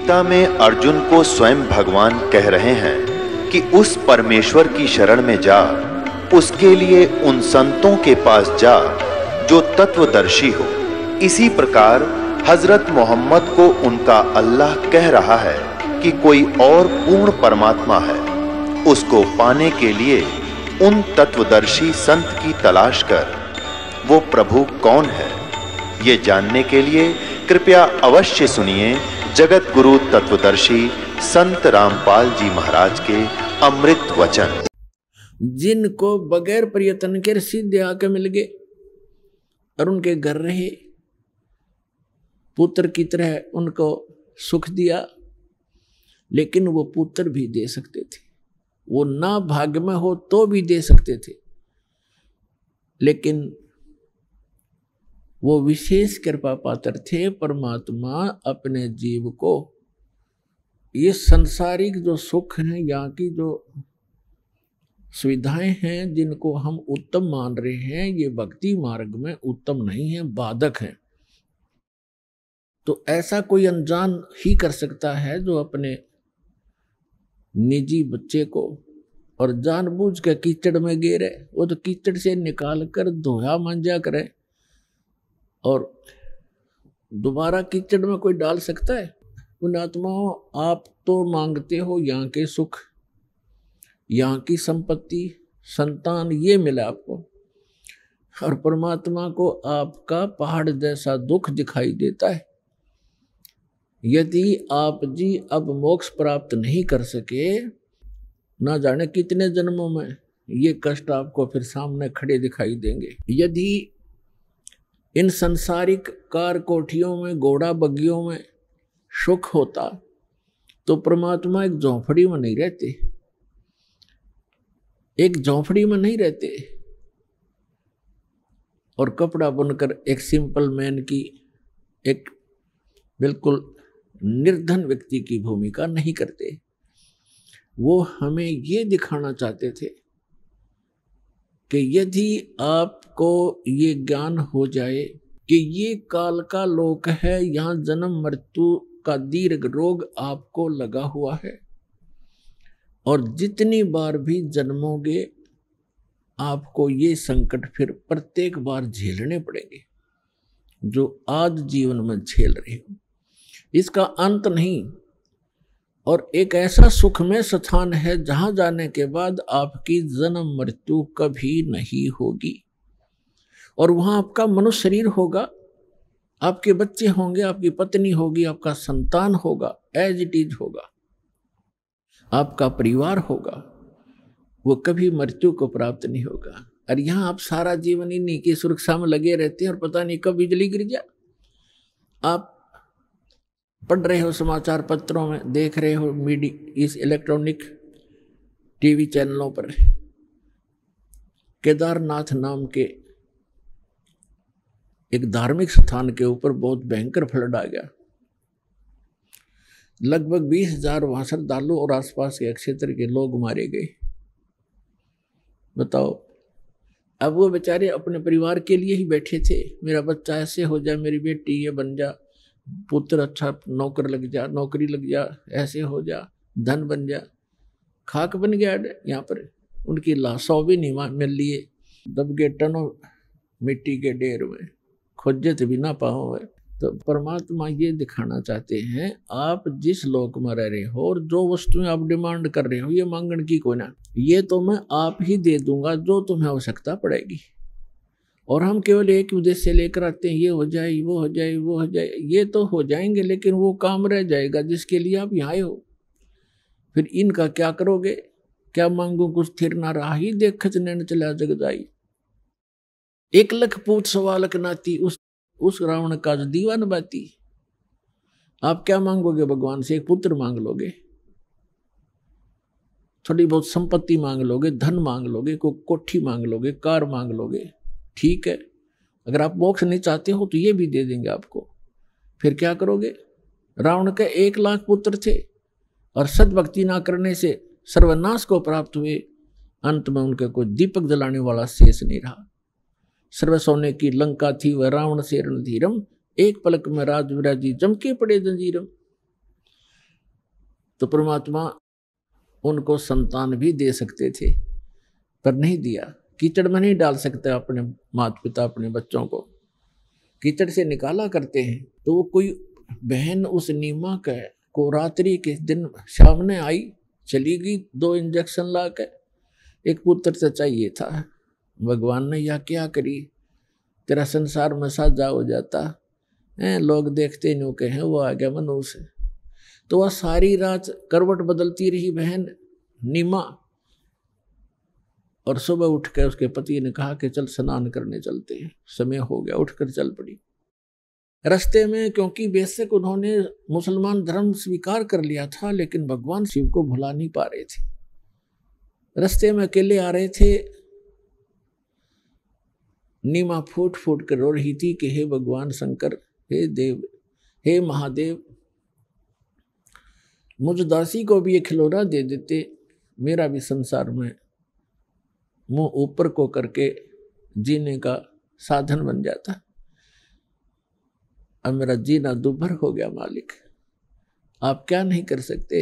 गीता में अर्जुन को स्वयं भगवान कह रहे हैं कि उस परमेश्वर की शरण में जा, उसके लिए उन संतों के पास जा जो तत्वदर्शी हो। इसी प्रकार हजरत मोहम्मद को उनका अल्लाह कह रहा है कि कोई और पूर्ण परमात्मा है, उसको पाने के लिए उन तत्वदर्शी संत की तलाश कर। वो प्रभु कौन है, ये जानने के लिए कृपया अवश्य सुनिए जगत गुरु तत्वदर्शी संत रामपाल जी महाराज के अमृत वचन। जिनको बगैर प्रयत्न के सीधे आके मिल गए और उनके घर रहे, पुत्र की तरह उनको सुख दिया, लेकिन वो पुत्र भी दे सकते थे, वो ना भाग्य में हो तो भी दे सकते थे, लेकिन वो विशेष कृपा पात्र थे। परमात्मा अपने जीव को ये संसारिक जो सुख हैं, यहाँ की जो सुविधाएं हैं जिनको हम उत्तम मान रहे हैं, ये भक्ति मार्ग में उत्तम नहीं है, बाधक हैं। तो ऐसा कोई अनजान ही कर सकता है जो अपने निजी बच्चे को और जानबूझ के कीचड़ में गिरे, वो तो कीचड़ से निकाल कर धोया मांजा करे और दोबारा कीचड़ में कोई डाल सकता है? पुण्यात्माओं, आप तो मांगते हो यहाँ के सुख, यहाँ की संपत्ति, संतान, ये मिला आपको, और परमात्मा को आपका पहाड़ जैसा दुख दिखाई देता है। यदि आप जी अब मोक्ष प्राप्त नहीं कर सके, ना जाने कितने जन्मों में ये कष्ट आपको फिर सामने खड़े दिखाई देंगे। यदि इन संसारिक कार कोठियों में, घोड़ा बग्गियों में सुख होता तो परमात्मा एक झोंपड़ी में नहीं रहते, एक झोंपड़ी में नहीं रहते और कपड़ा बुनकर एक सिंपल मैन की, एक बिल्कुल निर्धन व्यक्ति की भूमिका नहीं करते। वो हमें ये दिखाना चाहते थे कि यदि आपको ये ज्ञान हो जाए कि ये काल का लोक है, यहाँ जन्म मृत्यु का दीर्घ रोग आपको लगा हुआ है और जितनी बार भी जन्मोगे आपको ये संकट फिर प्रत्येक बार झेलने पड़ेंगे जो आज जीवन में झेल रहे हो। इसका अंत नहीं, और एक ऐसा सुखमय स्थान है जहां जाने के बाद आपकी जन्म मृत्यु कभी नहीं होगी, और वहां आपका मनुष्य शरीर होगा, आपके बच्चे होंगे, आपकी पत्नी होगी, आपका संतान होगा, एज इट इज होगा, आपका परिवार होगा, वो कभी मृत्यु को प्राप्त नहीं होगा। और यहाँ आप सारा जीवन इन्हीं की सुरक्षा में लगे रहते हैं और पता नहीं कब बिजली गिर जाए। आप पढ़ रहे हो समाचार पत्रों में, देख रहे हो मीडिया, इस इलेक्ट्रॉनिक टीवी चैनलों पर, केदारनाथ नाम के एक धार्मिक स्थान के ऊपर बहुत भयंकर फ्लड आ गया। लगभग 20,000 वहां श्रद्धालु और आसपास के क्षेत्र के लोग मारे गए। बताओ, अब वो बेचारे अपने परिवार के लिए ही बैठे थे, मेरा बच्चा ऐसे हो जाए, मेरी बेटी ये बन जा, पुत्र अच्छा नौकर लग जा, नौकरी लग जा, ऐसे हो जा, धन बन जा। खाक बन गया यहाँ पर, उनकी लाशों भी नहीं मिल लिए, दब गए टनों मिट्टी के ढेर में, खोजत भी ना पाओ है। तो परमात्मा ये दिखाना चाहते हैं, आप जिस लोक में रह रहे हो और जो वस्तुएं आप डिमांड कर रहे हो, ये मांगने की कोई ना, ये तो मैं आप ही दे दूंगा जो तुम्हें आवश्यकता पड़ेगी। और हम केवल एक उद्देश्य लेकर आते हैं, ये हो जाए, वो हो जाए, वो हो जाए। ये तो हो जाएंगे, लेकिन वो काम रह जाएगा जिसके लिए आप यहाँ आए हो। फिर इनका क्या करोगे? क्या मांगो कुछ थिर ना रहा ही, देखत नैन चला जग जाई। 1 लाख पूछ सवालक नाती, उस रावण का जो दीवान बाती। आप क्या मांगोगे भगवान से? एक पुत्र मांग लोगे, थोड़ी बहुत संपत्ति मांग लोगे, धन मांग लोगे, कोई कोठी मांग लोगे, कार मांग लोगे, ठीक है। अगर आप मोक्ष नहीं चाहते हो तो ये भी दे देंगे आपको। फिर क्या करोगे? रावण के 1 लाख पुत्र थे और सद्भक्ति ना करने से सर्वनाश को प्राप्त हुए। अंत में उनके कोई दीपक जलाने वाला शेष नहीं रहा। सर्व सोने की लंका थी वह रावण से रणधीरम, एक पलक में राज विराजी जमके पड़े जंजीरम। तो परमात्मा उनको संतान भी दे सकते थे, पर नहीं दिया। कीचड़ में नहीं डाल सकते अपने माता पिता अपने बच्चों को, कीचड़ से निकाला करते हैं। तो वो कोई बहन उस नीमा को रात्रि के दिन सामने आई, चली गई 2 इंजेक्शन ला के, एक पुत्र तो चाहिए था। भगवान ने यह क्या करी, तेरा संसार में साझा हो जाता है, लोग देखते नहीं के हैं वो आ गया मनुष्य। तो वह सारी रात करवट बदलती रही बहन नीमा, और सुबह उठ कर उसके पति ने कहा कि चल स्नान करने चलते हैं, समय हो गया। उठकर चल पड़ी। रास्ते में, क्योंकि बेशक उन्होंने मुसलमान धर्म स्वीकार कर लिया था, लेकिन भगवान शिव को भुला नहीं पा रहे थे। रास्ते में अकेले आ रहे थे, नीमा फूट फूट कर रो रही थी कि हे भगवान शंकर, हे देव, हे महादेव, मुझ दासी को भी ये खिलौना दे देते, मेरा भी संसार में मुंह ऊपर को करके जीने का साधन बन जाता। अब मेरा जीना दुभर हो गया मालिक, आप क्या नहीं कर सकते,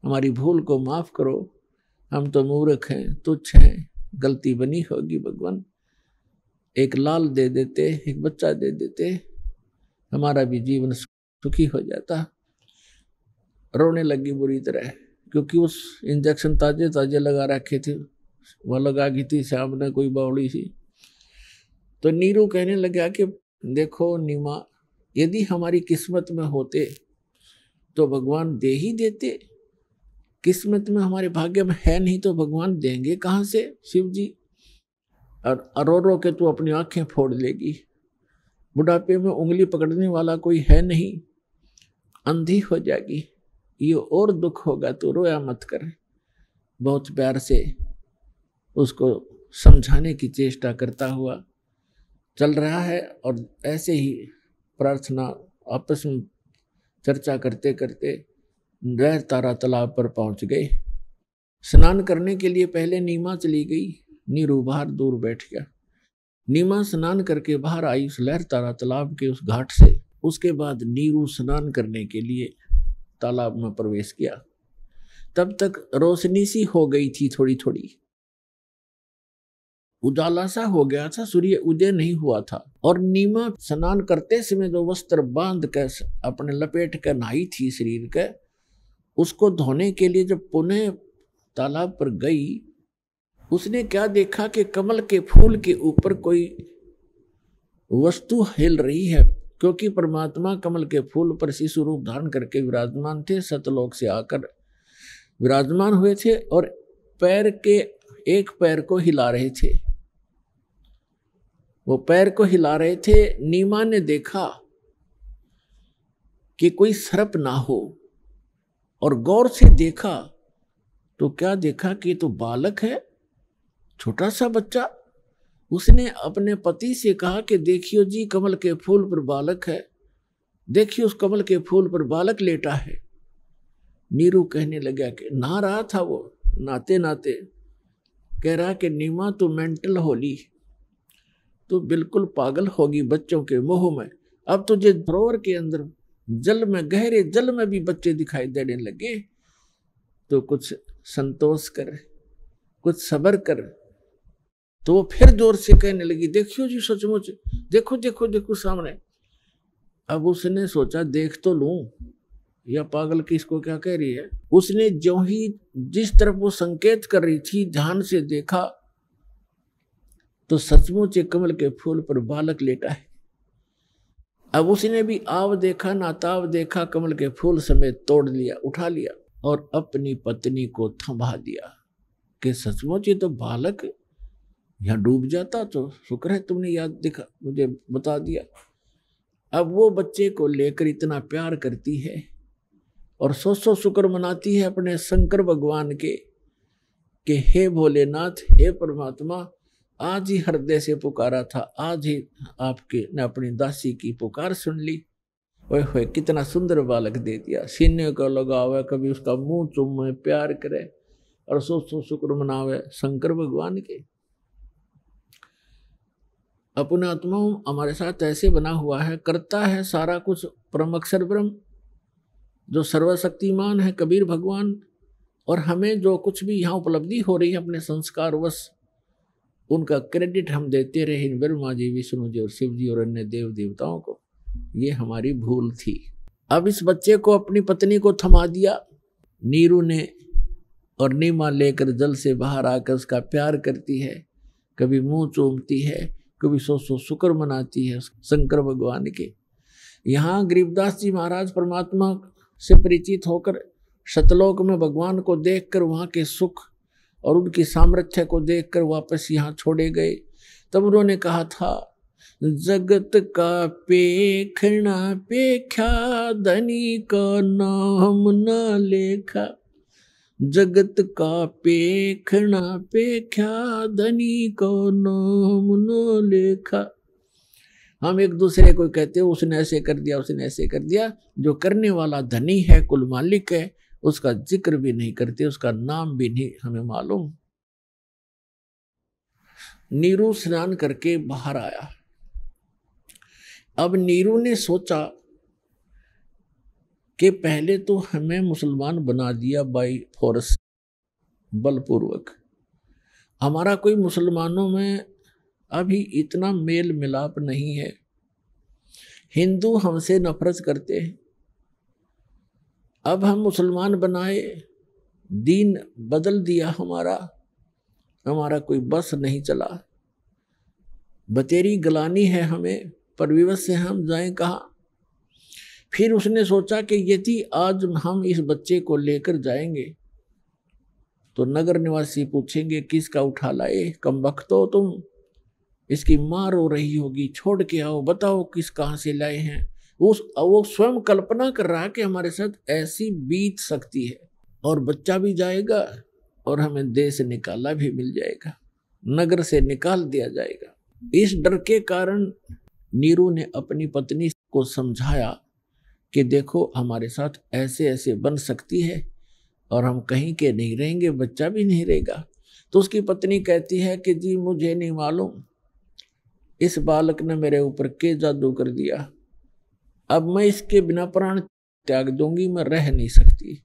हमारी भूल को माफ करो, हम तो मूर्ख हैं, तुच्छ हैं, गलती बनी होगी भगवान, एक लाल दे देते, एक बच्चा दे देते, हमारा भी जीवन सुखी हो जाता। रोने लगी बुरी तरह, क्योंकि उस इंजेक्शन ताजे ताजे लगा रखे थे, वह लगा गई थी सामने कोई बावड़ी सी। तो नीरू कहने लगा कि देखो नीमा, यदि हमारी किस्मत में होते तो भगवान दे ही देते, किस्मत में हमारे भाग्य में है नहीं तो भगवान देंगे कहाँ से शिव जी। और रो रो के तू अपनी आंखें फोड़ लेगी, बुढ़ापे में उंगली पकड़ने वाला कोई है नहीं, अंधी हो जाएगी, ये और दुख होगा, तो रोया मत कर। बहुत प्यार से उसको समझाने की चेष्टा करता हुआ चल रहा है। और ऐसे ही प्रार्थना आपस में चर्चा करते करते लहर तारा तालाब पर पहुंच गए। स्नान करने के लिए पहले नीमा चली गई, नीरू बाहर दूर बैठ गया। नीमा स्नान करके बाहर आई उस लहर तारा तालाब के उस घाट से। उसके बाद नीरू स्नान करने के लिए तालाब में प्रवेश किया। तब तक रोशनी सी हो गई थी, थोड़ी थोड़ी उजाला सा हो गया था, सूर्य उदय नहीं हुआ था। और नीमा स्नान करते समय जो वस्त्र बांध कर अपने लपेट कर नहाई थी शरीर के, उसको धोने के लिए जब पुनः तालाब पर गई, उसने क्या देखा कि कमल के फूल के ऊपर कोई वस्तु हिल रही है, क्योंकि परमात्मा कमल के फूल पर शिशु रूप धारण करके विराजमान थे, सतलोक से आकर विराजमान हुए थे और पैर के एक पैर को हिला रहे थे। वो पैर को हिला रहे थे। नीमा ने देखा कि कोई सर्प ना हो, और गौर से देखा तो क्या देखा कि तो बालक है, छोटा सा बच्चा। उसने अपने पति से कहा कि देखियो जी, कमल के फूल पर बालक है, देखिए उस कमल के फूल पर बालक लेटा है। नीरू कहने लगा कि नहा रहा था वो, नाते नाते कह रहा कि नीमा तू मेंटल होली, तू बिल्कुल पागल होगी बच्चों के मोह में। अब तुझे सरोवर के अंदर जल में, गहरे जल में भी बच्चे दिखाई देने लगे, तो कुछ संतोष कर, कुछ सब्र कर। तो वो फिर जोर से कहने लगी देखियो जी, सचमुच देखो देखो देखो सामने। अब उसने सोचा देख तो लूं, या पागल किसको क्या कह रही है। उसने जो ही जिस तरफ वो संकेत कर रही थी ध्यान से देखा, तो सचमुच कमल के फूल पर बालक लेटा है। अब उसने भी आव देखा ना ताव देखा, कमल के फूल समेत तोड़ लिया, उठा लिया और अपनी पत्नी को थमा दिया कि सचमुच ये तो बालक, यहाँ डूब जाता तो शुक्र है तुमने याद दिखा, मुझे बता दिया। अब वो बच्चे को लेकर इतना प्यार करती है और सौ शुक्र मनाती है अपने शंकर भगवान के कि हे भोलेनाथ, हे परमात्मा, आज ही हृदय से पुकारा था, आज ही आपके ने अपनी दासी की पुकार सुन ली। ओए होए, कितना सुंदर बालक दे दिया, सीने को लगावे, कभी उसका मुंह चूमे, प्यार करे और सौ शुक्र मनावे शंकर भगवान के। अपने आत्मा हमारे साथ ऐसे बना हुआ है, करता है सारा कुछ परम अक्षर ब्रह्म। जो सर्वशक्तिमान है कबीर भगवान, और हमें जो कुछ भी यहाँ उपलब्धि हो रही है अपने संस्कारवश, उनका क्रेडिट हम देते रहे ब्रह्मा जी, विष्णु जी और शिव जी और अन्य देव देवताओं को। ये हमारी भूल थी। अब इस बच्चे को अपनी पत्नी को थमा दिया नीरू ने, और नीमा लेकर जल से बाहर आकर उसका प्यार करती है, कभी मुंह चूमती है, कभी सौ शुक्र मनाती है शंकर भगवान के। यहाँ गरीबदास जी महाराज परमात्मा से परिचित होकर सतलोक में भगवान को देखकर वहाँ के सुख और उनकी सामर्थ्य को देखकर वापस यहाँ छोड़े गए। तब उन्होंने कहा था, जगत का पेखना पेख्या, धनी का नाम न लेखा। जगत का पेखना पेख्या, धनी का नाम न लेखा। हम एक दूसरे को कहते हो उसने ऐसे कर दिया, उसने ऐसे कर दिया। जो करने वाला धनी है, कुल मालिक है, उसका जिक्र भी नहीं करते, उसका नाम भी नहीं हमें मालूम। नीरू स्नान करके बाहर आया। अब नीरू ने सोचा कि पहले तो हमें मुसलमान बना दिया बाई फोर्स, बलपूर्वक। हमारा कोई मुसलमानों में अभी इतना मेल मिलाप नहीं है। हिंदू हमसे नफरत करते हैं। अब हम मुसलमान बनाए, दीन बदल दिया हमारा कोई बस नहीं चला। बतेरी गलानी है हमें, पर विवश से हम जाएं कहाँ। फिर उसने सोचा कि यदि आज हम इस बच्चे को लेकर जाएंगे तो नगर निवासी पूछेंगे किसका उठा लाए, कमबख्त हो तुम, इसकी माँ रो रही होगी, छोड़ के आओ, बताओ किस कहाँ से लाए हैं। वो स्वयं कल्पना कर रहा है कि हमारे साथ ऐसी बीत सकती है, और बच्चा भी जाएगा और हमें देश निकाला भी मिल जाएगा, नगर से निकाल दिया जाएगा। इस डर के कारण नीरू ने अपनी पत्नी को समझाया कि देखो हमारे साथ ऐसे ऐसे बन सकती है और हम कहीं के नहीं रहेंगे, बच्चा भी नहीं रहेगा। तो उसकी पत्नी कहती है कि जी मुझे नहीं मालूम, इस बालक ने मेरे ऊपर के जादू कर दिया, अब मैं इसके बिना प्राण त्याग दूंगी, मैं रह नहीं सकती,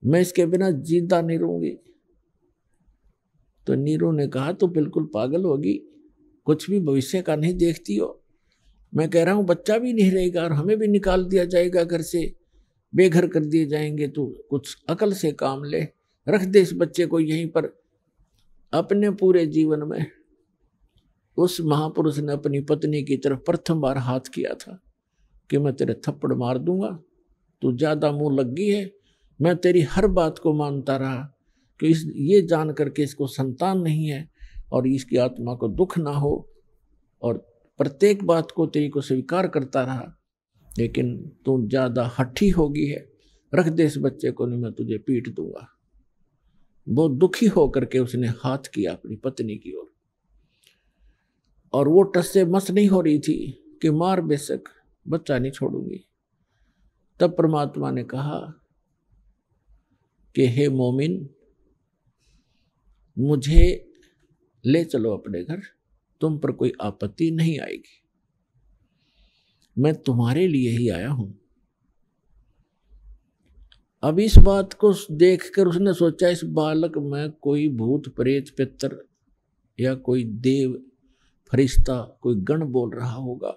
मैं इसके बिना जिंदा नहीं रहूंगी। तो नीरू ने कहा तो बिल्कुल पागल होगी, कुछ भी भविष्य का नहीं देखती हो। मैं कह रहा हूं बच्चा भी नहीं रहेगा और हमें भी निकाल दिया जाएगा, घर से बेघर कर दिए जाएंगे, तो कुछ अकल से काम ले, रख दे इस बच्चे को यहीं पर। अपने पूरे जीवन में उस महापुरुष ने अपनी पत्नी की तरफ प्रथम बार हाथ किया था कि मैं तेरे थप्पड़ मार दूंगा, तू ज्यादा मुंह लग गई है। मैं तेरी हर बात को मानता रहा कि ये जान करके इसको संतान नहीं है और इसकी आत्मा को दुख ना हो, और प्रत्येक बात को तेरी को स्वीकार करता रहा, लेकिन तू ज्यादा हठी हो गई है, रख दे इस बच्चे को, नहीं मैं तुझे पीट दूंगा। बहुत दुखी होकर के उसने हाथ किया अपनी पत्नी की ओर, और वो टस से मस नहीं हो रही थी कि मार बेशक, बच्चा नहीं छोड़ूंगी। तब परमात्मा ने कहा कि हे मोमिन, मुझे ले चलो अपने घर, तुम पर कोई आपत्ति नहीं आएगी, मैं तुम्हारे लिए ही आया हूं। अब इस बात को देखकर उसने सोचा इस बालक में कोई भूत प्रेत पितर या कोई देव फरिश्ता कोई गण बोल रहा होगा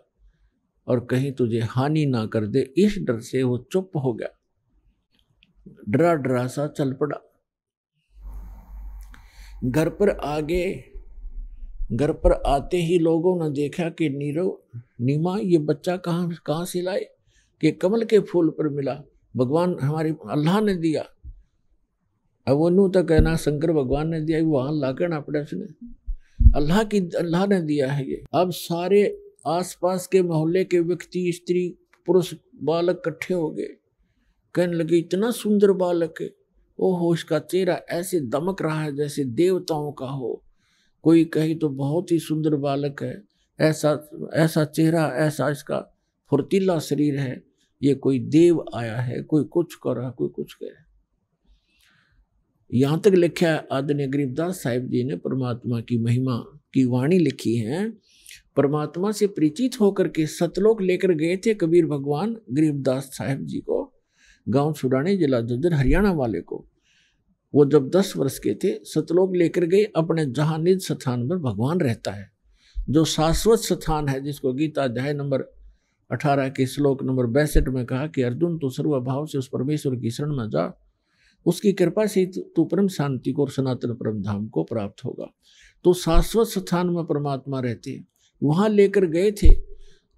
और कहीं तुझे हानि ना कर दे, इस डर से वो चुप हो गया, डरा डरा सा चल पड़ा। घर पर आते ही लोगों ने देखा कि नीमा ये बच्चा कहाँ से लाए, कि कमल के फूल पर मिला, भगवान हमारे अल्लाह ने दिया। अब वो नू तो कहना शंकर भगवान ने दिया, वहां लाकर ना पड़ा उसने, अल्लाह ने दिया है ये। अब सारे आसपास के मोहल्ले के व्यक्ति, स्त्री पुरुष बालक इकट्ठे हो गए, कहने लगे इतना सुंदर बालक है, ओहो इसका चेहरा ऐसे दमक रहा है जैसे देवताओं का हो, कोई कहे तो बहुत ही सुंदर बालक है, ऐसा चेहरा, ऐसा इसका फुर्तीला शरीर है, ये कोई देव आया है, कोई कुछ कर रहा, कोई कुछ कह रहा। यहाँ तक लिखा है आदरणीय गरीबदास साहिब जी ने परमात्मा की महिमा की वाणी लिखी है, परमात्मा से परिचित होकर के सतलोक लेकर गए थे कबीर भगवान गरीबदास साहिब जी को, गांव छुड़ाने जिला झज्जर हरियाणा वाले को। वो जब 10 वर्ष के थे सतलोक लेकर गए, अपने जहां निज स्थान पर भगवान रहता है, जो शाश्वत स्थान है, जिसको गीता अध्याय नंबर 18 के श्लोक नंबर 62 में कहा कि अर्जुन तो सर्वभाव से उस परमेश्वर की शरण में जा, उसकी कृपा से तू परम शांति को और सनातन परम धाम को प्राप्त होगा। तो शाश्वत स्थान में परमात्मा रहते हैं, वहां लेकर गए थे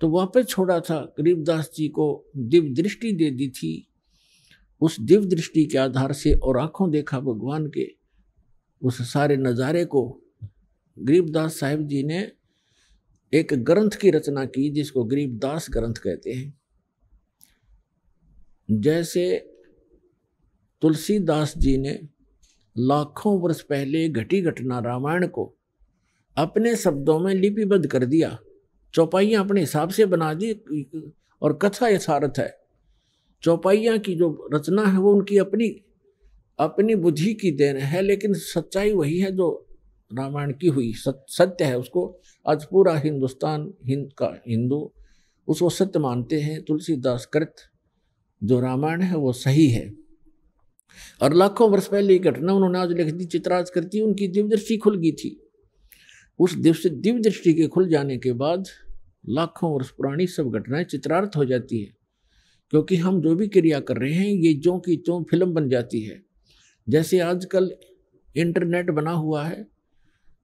तो वापस छोड़ा था। गरीबदास जी को दिव्य दृष्टि दे दी थी, उस दिव्य दृष्टि के आधार से और आंखों देखा भगवान के उस सारे नज़ारे को गरीबदास साहिब जी ने एक ग्रंथ की रचना की, जिसको गरीबदास ग्रंथ कहते हैं। जैसे तुलसीदास जी ने लाखों वर्ष पहले घटी घटना रामायण को अपने शब्दों में लिपिबद्ध कर दिया, चौपाइयाँ अपने हिसाब से बना दी और कथा यथार्थ है। चौपाइयाँ की जो रचना है वो उनकी अपनी बुद्धि की देन है, लेकिन सच्चाई वही है जो रामायण की हुई सत्य है। उसको आज पूरा हिंदुस्तान हिंदू उसको सत्य मानते हैं। तुलसीदास कृत जो रामायण है वो सही है, और लाखों वर्ष पहले ये घटना उन्होंने आज लिख दी, चित्रार्थ करती, उनकी दिव्य दृष्टि खुल गई थी। उस दिव्य दृष्टि के खुल जाने के बाद लाखों वर्ष पुरानी सब घटनाएं चित्रार्थ हो जाती है, क्योंकि हम जो भी क्रिया कर रहे हैं ये ज्यों की त्यों फिल्म बन जाती है। जैसे आजकल इंटरनेट बना हुआ है,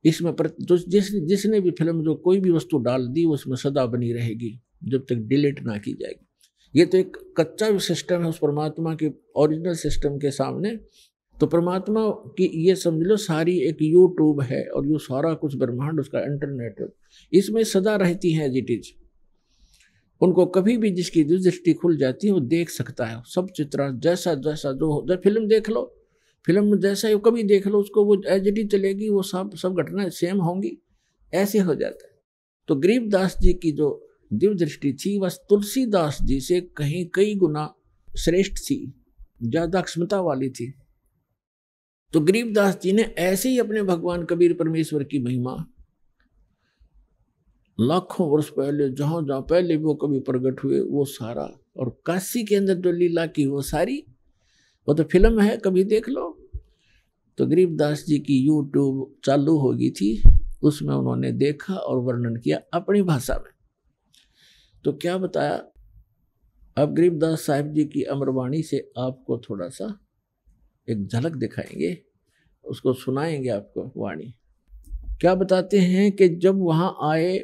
इसमें जिसने भी फिल्म जो कोई भी वस्तु डाल दी उसमें सदा बनी रहेगी जब तक डिलीट ना की जाएगी। ये तो एक कच्चा सिस्टम है उस परमात्मा के ओरिजिनल सिस्टम के सामने। तो परमात्मा की ये समझ लो सारी एक यूट्यूब है और ये सारा कुछ ब्रह्मांड उसका इंटरनेट है, इसमें सदा रहती है एज इट इज। उनको कभी भी जिसकी दृष्टि खुल जाती है वो देख सकता है सब चित्र, जैसा जैसा जो फिल्म देख लो, फिल्म में जैसा ही कभी देख लो उसको वो एज इट इज चलेगी, वो सब घटनाएं सेम होंगी, ऐसे हो जाता है। तो गरीबदास जी की जो दिव्य दृष्टि थी वह तुलसीदास जी से कहीं कई गुना श्रेष्ठ थी, ज्यादा क्षमता वाली थी। तो गरीबदास जी ने ऐसे ही अपने भगवान कबीर परमेश्वर की महिमा लाखों वर्ष पहले जहां जहां पहले वो कभी प्रकट हुए वो सारा, और काशी के अंदर जो लीला की वो सारी, वो तो फिल्म है, कभी देख लो। तो गरीबदास जी की यूट्यूब चालू हो गई थी, उसमें उन्होंने देखा और वर्णन किया अपनी भाषा में। तो क्या बताया, अब गरीबदास साहिब जी की अमरवाणी से आपको थोड़ा सा एक झलक दिखाएंगे, उसको सुनाएंगे आपको वाणी। क्या बताते हैं कि जब वहां आए,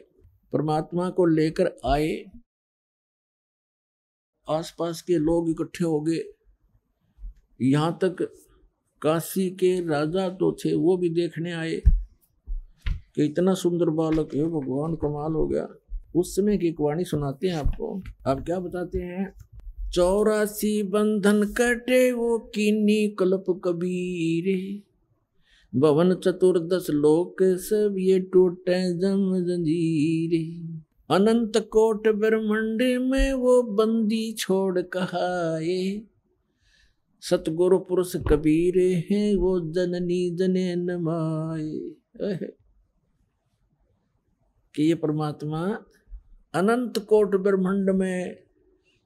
परमात्मा को लेकर आए, आसपास के लोग इकट्ठे हो गए, यहाँ तक काशी के राजा तो थे वो भी देखने आए कि इतना सुंदर बालक है, भगवान कमाल हो गया। उस समय की एक वाणी सुनाते हैं आपको। आप क्या बताते हैं, 84 बंधन कटे वो कीनी कल्प कबीरे, भवन चतुर्दश लोक सब ये टूटे जम जंजीरे, अनंत कोट ब्रह्मांड में वो बंदी छोड़ कहाए, सतगुरु पुरुष कबीर हैं वो जननी जने नमाए। कि ये परमात्मा अनंत कोट ब्रह्मांड में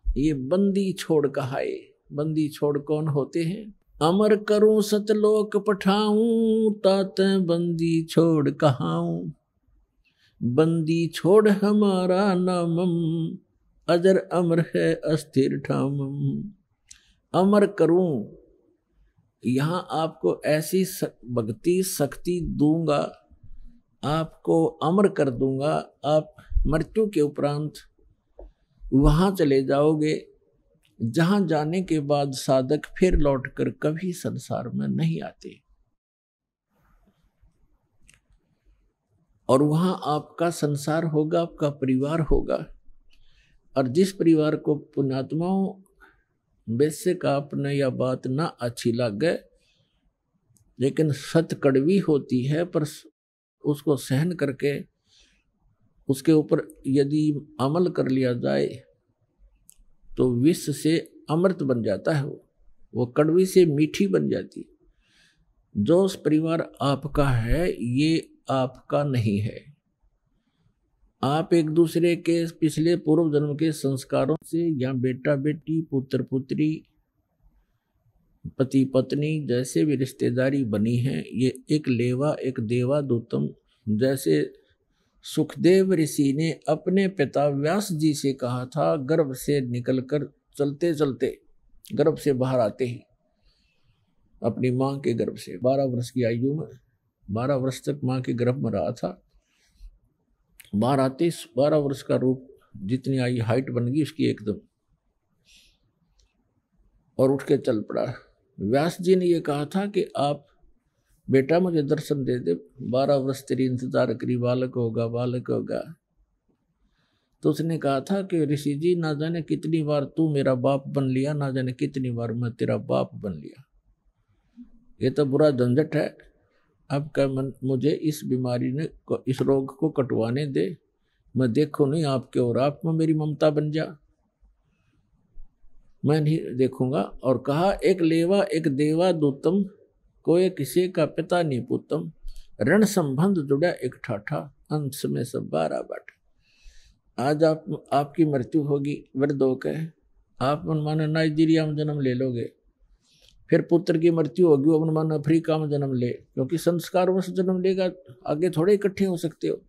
ये बंदी छोड़ कहाए। बंदी छोड़ कौन होते हैं, अमर करूं सतलोक पठाऊं, तात बंदी छोड़ कहाऊं, बंदी छोड़ हमारा नामम, अजर अमर है अस्थिर ठामम। अमर करूं, यहां आपको ऐसी भक्ति शक्ति दूंगा, आपको अमर कर दूंगा, आप मृत्यु के उपरांत वहां चले जाओगे जहां जाने के बाद साधक फिर लौटकर कभी संसार में नहीं आते, और वहां आपका संसार होगा, आपका परिवार होगा। और जिस परिवार को पुण्यात्माओं वैसे का अपने या बात ना अच्छी लगे, लेकिन सत कड़वी होती है, पर उसको सहन करके उसके ऊपर यदि अमल कर लिया जाए तो विष से अमृत बन जाता है, वो कड़वी से मीठी बन जाती। जो उस परिवार आपका है ये आपका नहीं है, आप एक दूसरे के पिछले पूर्व जन्म के संस्कारों से या बेटा बेटी, पुत्र पुत्री, पति पत्नी जैसे भी रिश्तेदारी बनी है, ये एक लेवा एक देवा दूतम। जैसे सुखदेव ऋषि ने अपने पिता व्यास जी से कहा था, गर्भ से निकलकर चलते चलते, गर्भ से बाहर आते ही, अपनी माँ के गर्भ से 12 वर्ष की आयु में, 12 वर्ष तक माँ के गर्भ में रहा था। बाहर आते 12 वर्ष का रूप, जितनी आई हाइट बन गई उसकी एकदम, और उठ के चल पड़ा। व्यास जी ने ये कहा था कि आप बेटा मुझे दर्शन दे दे, 12 वर्ष तेरी इंतजार करी, बालक होगा बालक होगा। तो उसने कहा था कि ऋषि जी, ना जाने कितनी बार तू मेरा बाप बन लिया, ना जाने कितनी बार मैं तेरा बाप बन लिया। ये तो बुरा झंझट है। अब क्या मुझे इस बीमारी ने, इस रोग को कटवाने दे, मैं देखूं नहीं आपके और आप में मेरी ममता बन जा, मैं नहीं देखूंगा। और कहा, एक लेवा एक देवा दूतम, कोई किसी का पिता नहीं पुतम, ऋण संबंध जुड़ा एक ठाठा, अंश में सब 12 बाटा। आज आपकी मृत्यु होगी वृद्ध होकर, आप मनमाना नाइजीरिया में जन्म ले लोगे, फिर पुत्र की मृत्यु होगी वो मनमाना अफ्रीका में जन्म ले, क्योंकि संस्कारवश जन्म लेगा, आगे थोड़े इकट्ठे हो सकते हो।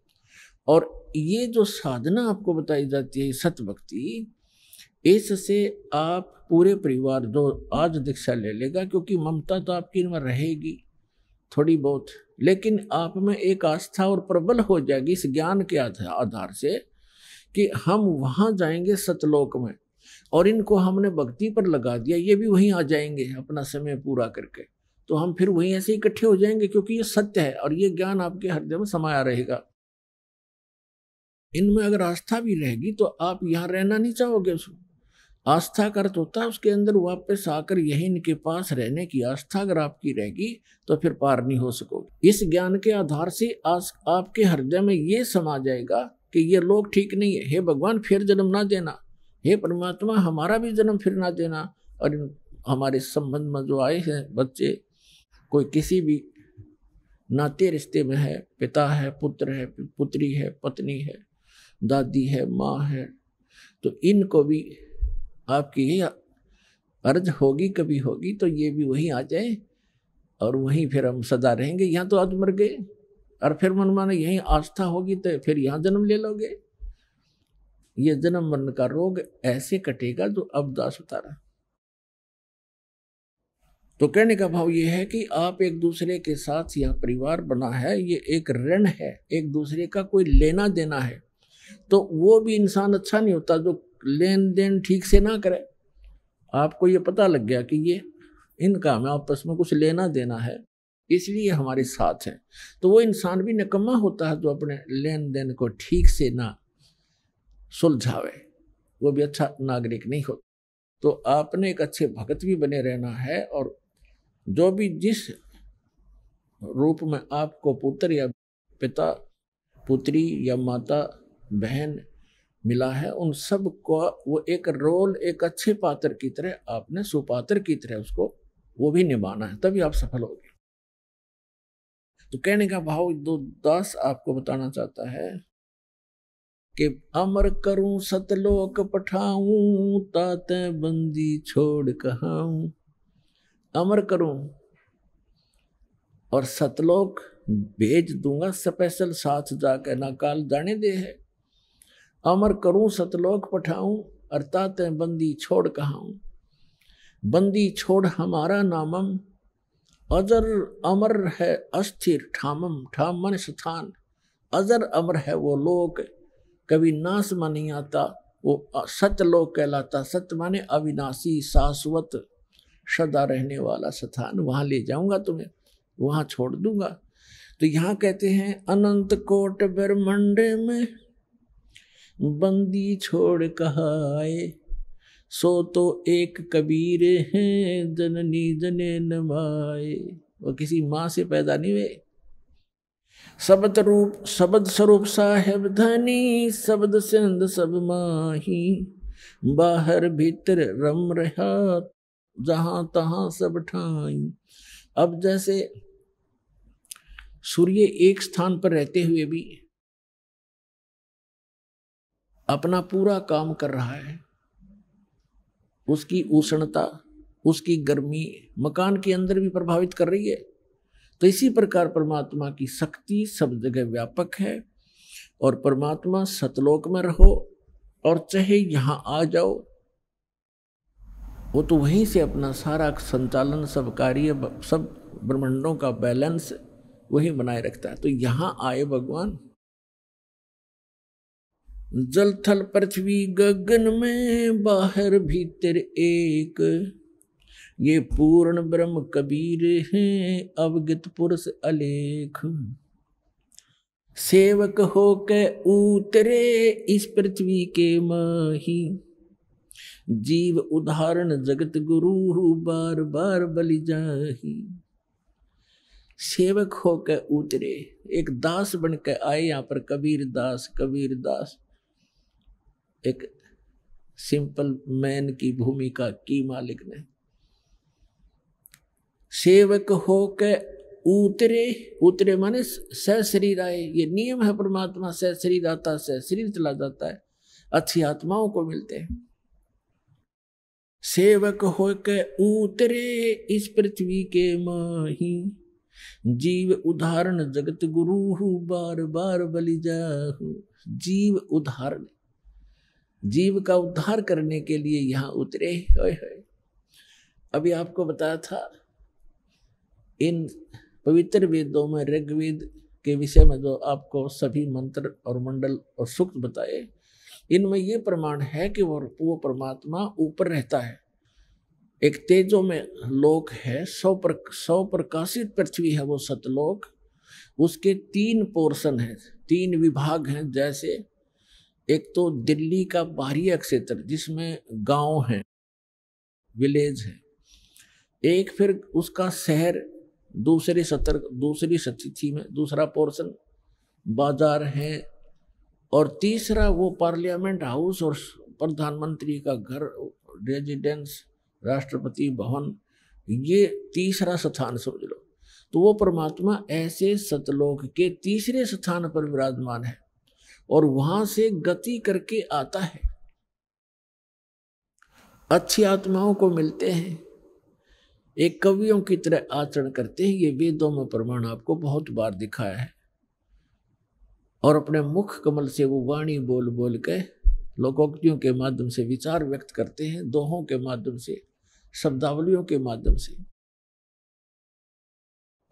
और ये जो साधना आपको बताई जाती है सत भक्ति, इससे आप पूरे परिवार जो आज दीक्षा ले लेगा, क्योंकि ममता तो आपकी में रहेगी थोड़ी बहुत, लेकिन आप में एक आस्था और प्रबल हो जाएगी इस ज्ञान के आधार से कि हम वहां जाएंगे सतलोक में, और इनको हमने भक्ति पर लगा दिया, ये भी वहीं आ जाएंगे अपना समय पूरा करके, तो हम फिर वहीं ऐसे इकट्ठे हो जाएंगे, क्योंकि ये सत्य है और ये ज्ञान आपके हृदय में समाया रहेगा। इनमें अगर आस्था भी रहेगी तो आप यहाँ रहना नहीं चाहोगे। आस्था का अर्थ होता है उसके अंदर वापस आकर यही इनके पास रहने की आस्था अगर आपकी रहेगी तो फिर पार नहीं हो सकोगे। इस ज्ञान के आधार से आपके हृदय में ये समा जाएगा कि ये लोग ठीक नहीं है, हे भगवान फिर जन्म ना देना, हे परमात्मा हमारा भी जन्म फिर ना देना। और हमारे संबंध में जो आए हैं बच्चे, कोई किसी भी नाते रिश्ते में है, पिता है, पुत्र है, पुत्री है, पत्नी है, दादी है, माँ है, तो इनको भी आपकी यही अर्ज होगी, कभी होगी तो ये भी वहीं आ जाए और वहीं फिर हम सदा रहेंगे। यहाँ तो आज मर गए और फिर मन माने यहीं आस्था होगी तो फिर यहाँ जन्म ले लोगे। ये जन्म मरण का रोग ऐसे कटेगा जो अब दास उतारा। तो कहने का भाव ये है कि आप एक दूसरे के साथ यह परिवार बना है, ये एक ऋण है, एक दूसरे का कोई लेना देना है। तो वो भी इंसान अच्छा नहीं होता जो लेन देन ठीक से ना करे। आपको ये पता लग गया कि ये इनका हमें आपस में कुछ लेना देना है, इसलिए हमारे साथ है, तो वो इंसान भी निकम्मा होता है जो अपने लेन देन को ठीक से ना सुलझावे, वो भी अच्छा नागरिक नहीं होता। तो आपने एक अच्छे भगत भी बने रहना है, और जो भी जिस रूप में आपको पुत्र या पिता, पुत्री या माता, बहन मिला है, उन सब को वो एक रोल, एक अच्छे पात्र की तरह आपने सुपात्र की तरह उसको वो भी निभाना है, तभी आप सफल होगे। तो कहने का भाव दो दास आपको बताना चाहता है कि अमर करूं सतलोक पठाऊं, ताते बंदी छोड़ कहाऊं। अमर करूं और सतलोक भेज दूंगा, स्पेशल साथ जाकर ना काल जाने दे है। अमर करूं सतलोक पठाऊं, अर्थात बंदी छोड़ कहाऊं। बंदी छोड़ हमारा नामम, अजर अमर है अस्थिर ठामम। ठाम मन स्थान, अजर अमर है वो लोक, कभी नाश में नहीं आता, वो सतलोक कहलाता। सत्य माने अविनाशी, शाश्वत, सदा रहने वाला स्थान, वहां ले जाऊंगा तुम्हें, वहां छोड़ दूंगा। तो यहाँ कहते हैं अनंत कोट ब्रह्मांड में बंदी छोड़ कहाए, सो तो एक कबीर हैं जननी जने नमाए। वो किसी माँ से पैदा नहीं हुए। शब्द रूप शब्द स्वरूप साहेब धनी, शब्द सिंध सब माही। बाहर भीतर रम रहा, जहां तहां सब ठाई। अब जैसे सूर्य एक स्थान पर रहते हुए भी अपना पूरा काम कर रहा है, उसकी उष्णता, उसकी गर्मी मकान के अंदर भी प्रभावित कर रही है। तो इसी प्रकार परमात्मा की शक्ति सब जगह व्यापक है। और परमात्मा सतलोक में रहो और चाहे यहाँ आ जाओ, वो तो वहीं से अपना सारा संचालन, सब कार्य, सब ब्रह्मांडों का बैलेंस वही बनाए रखता है। तो यहाँ आए भगवान, जल थल पृथ्वी गगन में बाहर भीतर एक, ये पूर्ण ब्रह्म कबीर हैं अवगत पुरुष अलेख। सेवक होके उतरे इस पृथ्वी के माही, जीव उदाहरण जगत गुरु बार बार बलि जाही। सेवक होके उतरे, एक दास बन के आए यहाँ पर कबीर दास। कबीर दास एक सिंपल मैन की भूमिका की मालिक ने। सेवक होके उतरे, उतरे माने सशरीर आए। ये नियम है परमात्मा, सशरीर आता, सशरीर चला जाता है, अच्छी आत्माओं को मिलते हैं। सेवक होके उतरे इस पृथ्वी के माही, जीव उदाहरण जगत गुरु बार बार बलि जाहु। जीव उदाहरण, जीव का उद्धार करने के लिए यहाँ उतरे। अभी आपको बताया था इन पवित्र वेदों में, ऋग्वेद के विषय में जो आपको सभी मंत्र और मंडल और सूक्त बताए, इनमें ये प्रमाण है कि वो परमात्मा ऊपर रहता है। एक तेजो में लोक है, 100 प्रकाशित पृथ्वी है वो सतलोक। उसके 3 पोर्शन हैं, 3 विभाग हैं। जैसे एक तो दिल्ली का बाहरी क्षेत्र जिसमें गांव हैं, विलेज है। एक फिर उसका शहर दूसरी स्थिति में, दूसरा पोर्शन बाजार है। और तीसरा वो पार्लियामेंट हाउस और प्रधानमंत्री का घर, रेजिडेंस, राष्ट्रपति भवन, ये तीसरा स्थान समझ लो। तो वो परमात्मा ऐसे सतलोक के तीसरे स्थान पर विराजमान है और वहां से गति करके आता है, अच्छी आत्माओं को मिलते हैं, एक कवियों की तरह आचरण करते हैं। ये वेदों में प्रमाण आपको बहुत बार दिखाया है। और अपने मुख कमल से वो वाणी बोल बोल के लोकोक्तियों के माध्यम से विचार व्यक्त करते हैं, दोहों के माध्यम से, शब्दावलियों के माध्यम से।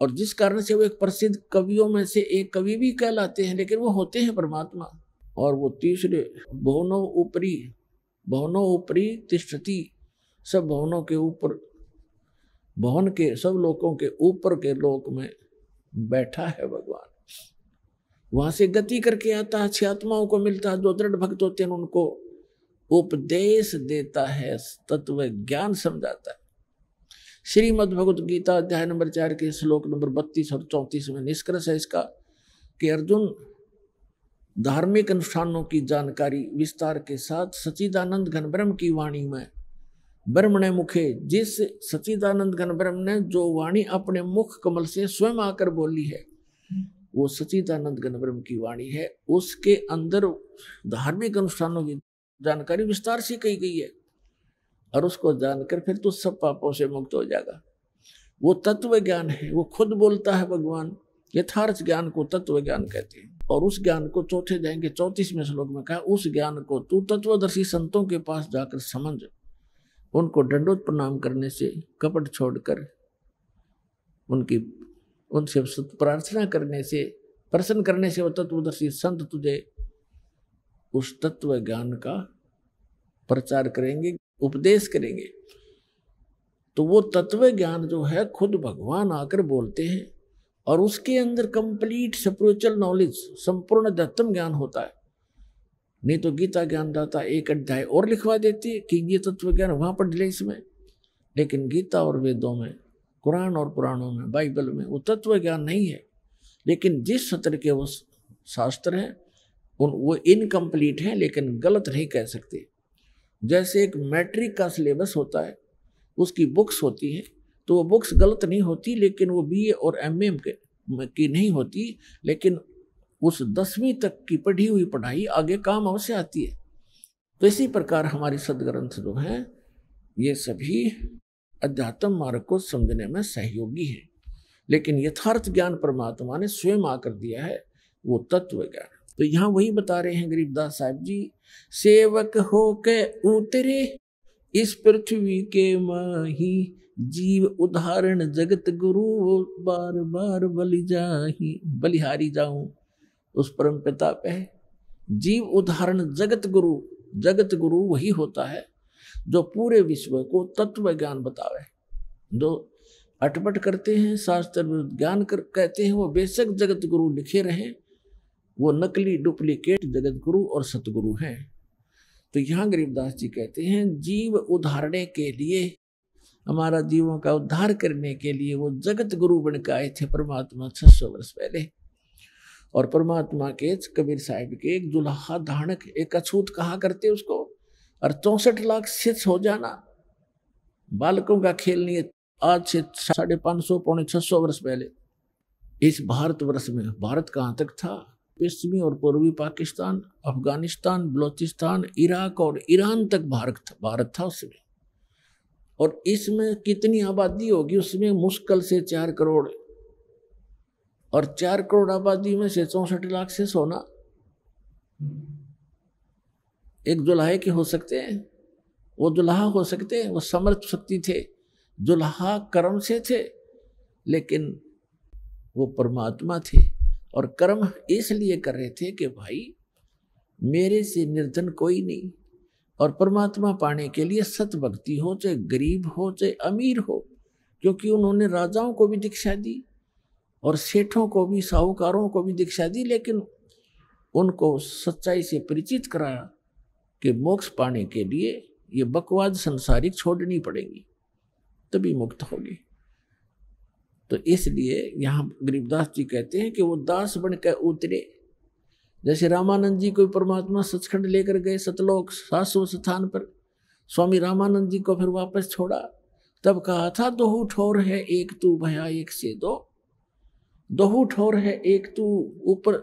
और जिस कारण से वो एक प्रसिद्ध कवियों में से एक कवि भी कहलाते हैं, लेकिन वो होते हैं परमात्मा। और वो तीसरे भवनों ऊपरी तिष्ठति, सब भवनों के ऊपर, भवन के सब लोकों के ऊपर के लोक में बैठा है भगवान। वहां से गति करके आता है, अच्छी आत्माओं को मिलता है, जो दृढ़ भक्त होते हैं उनको उपदेश देता है, तत्व ज्ञान समझाता है। श्रीमद् भगवत गीता अध्याय नंबर 4 के श्लोक नंबर 32 और 34 में निष्कर्ष है इसका कि अर्जुन, धार्मिक अनुष्ठानों की जानकारी विस्तार के साथ सच्चिदानंद घन ब्रह्म की वाणी में, ब्रह्मणे मुखे, जिस सच्चिदानंद घन ब्रह्म ने जो वाणी अपने मुख कमल से स्वयं आकर बोली है, वो सच्चिदानंद घन ब्रह्म की वाणी है। उसके अंदर धार्मिक अनुष्ठानों की जानकारी विस्तार से कही गई है। और उसको जानकर फिर तो सब पापों से मुक्त हो जाएगा। वो तत्व ज्ञान है, वो खुद बोलता है भगवान। यथार्थ ज्ञान को तत्व ज्ञान कहते हैं। और उस ज्ञान को चौथे जाएंगे 34वें श्लोक में कहा, उस ज्ञान को तू तत्वदर्शी संतों के पास जाकर समझ, उनको दंडोत प्रणाम करने से, कपट छोड़कर उनसे प्रार्थना करने से, प्रसन्न करने से वो तत्वदर्शी संत तुझे उस तत्व ज्ञान का प्रचार करेंगे, उपदेश करेंगे। तो वो तत्व ज्ञान जो है खुद भगवान आकर बोलते हैं और उसके अंदर कंप्लीट स्पिरिचुअल नॉलेज, संपूर्ण अध्यात्म ज्ञान होता है। नहीं तो गीता ज्ञानदाता एक अध्याय और लिखवा देती कि ये तत्व ज्ञान वहां पर डिले इसमें। लेकिन गीता और वेदों में, कुरान और पुराणों में, बाइबल में वो तत्व ज्ञान नहीं है। लेकिन जिस सत्र के वो शास्त्र हैं वो इनकम्प्लीट है, लेकिन गलत नहीं कह सकते। जैसे एक मैट्रिक का सिलेबस होता है, उसकी बुक्स होती हैं, तो वो बुक्स गलत नहीं होती, लेकिन वो BA और MA की नहीं होती। लेकिन उस 10वीं तक की पढ़ी हुई पढ़ाई आगे काम अवश्य आती है। तो इसी प्रकार हमारी सदग्रंथ जो हैं ये सभी अध्यात्म मार्ग को समझने में सहयोगी है, लेकिन यथार्थ ज्ञान परमात्मा ने स्वयं आकर दिया है, वो तत्व ज्ञान। तो यहाँ वही बता रहे हैं गरीबदास साहब जी, सेवक हो के उतरे इस पृथ्वी के माही, जीव उदाहरण जगत गुरु, बार बार बलिहारी जाऊं उस परम पिता पे। जीव उदाहरण जगत गुरु, जगत गुरु वही होता है जो पूरे विश्व को तत्व ज्ञान बतावे। जो अटपट करते हैं, शास्त्र ज्ञान कहते हैं, वो बेशक जगत गुरु लिखे रहे, वो नकली डुप्लीकेट जगत गुरु और सतगुरु हैं। तो यहाँ गरीबदास जी कहते हैं जीव उद्धारने के लिए, हमारा जीवों का उद्धार करने के लिए वो जगत गुरु बन के आए थे परमात्मा 600 वर्ष पहले। और परमात्मा के कबीर साहिब के एक दुल्हा धानक, एक अछूत कहा करते उसको, और 64 लाख सिद्ध हो जाना बालकों का खेल नहीं है। आज से 550 पौने 600 वर्ष पहले इस भारतवर्ष में, भारत कहाँ तक था, पश्चिमी और पूर्वी पाकिस्तान, अफगानिस्तान, बलोचिस्तान, इराक और ईरान तक भारत था उसमें। और इसमें कितनी आबादी होगी, उसमें मुश्किल से 4 करोड़, और 4 करोड़ आबादी में से 64 लाख से सोना एक दुल्हे के हो सकते हैं? वो दुल्हा हो सकते हैं? वो समर्थ शक्ति थे, दुल्हा कर्म से थे, लेकिन वो परमात्मा थे। और कर्म इसलिए कर रहे थे कि भाई मेरे से निर्धन कोई नहीं, और परमात्मा पाने के लिए सत भक्ति हो, चाहे गरीब हो चाहे अमीर हो, क्योंकि उन्होंने राजाओं को भी दीक्षा दी और सेठों को भी, साहूकारों को भी दीक्षा दी, लेकिन उनको सच्चाई से परिचित कराया कि मोक्ष पाने के लिए ये बकवाद संसारिक छोड़नी पड़ेगी, तभी मुक्त होगी। तो इसलिए यहाँ गरीबदास जी कहते हैं कि वो दास बनकर उतरे। जैसे रामानंद जी को परमात्मा सचखंड लेकर गए, सतलोक शाश्वत स्थान पर, स्वामी रामानंद जी को फिर वापस छोड़ा, तब कहा था दोहू ठोर है एक तू भया एक से दो, दोहू ठोर है एक तू,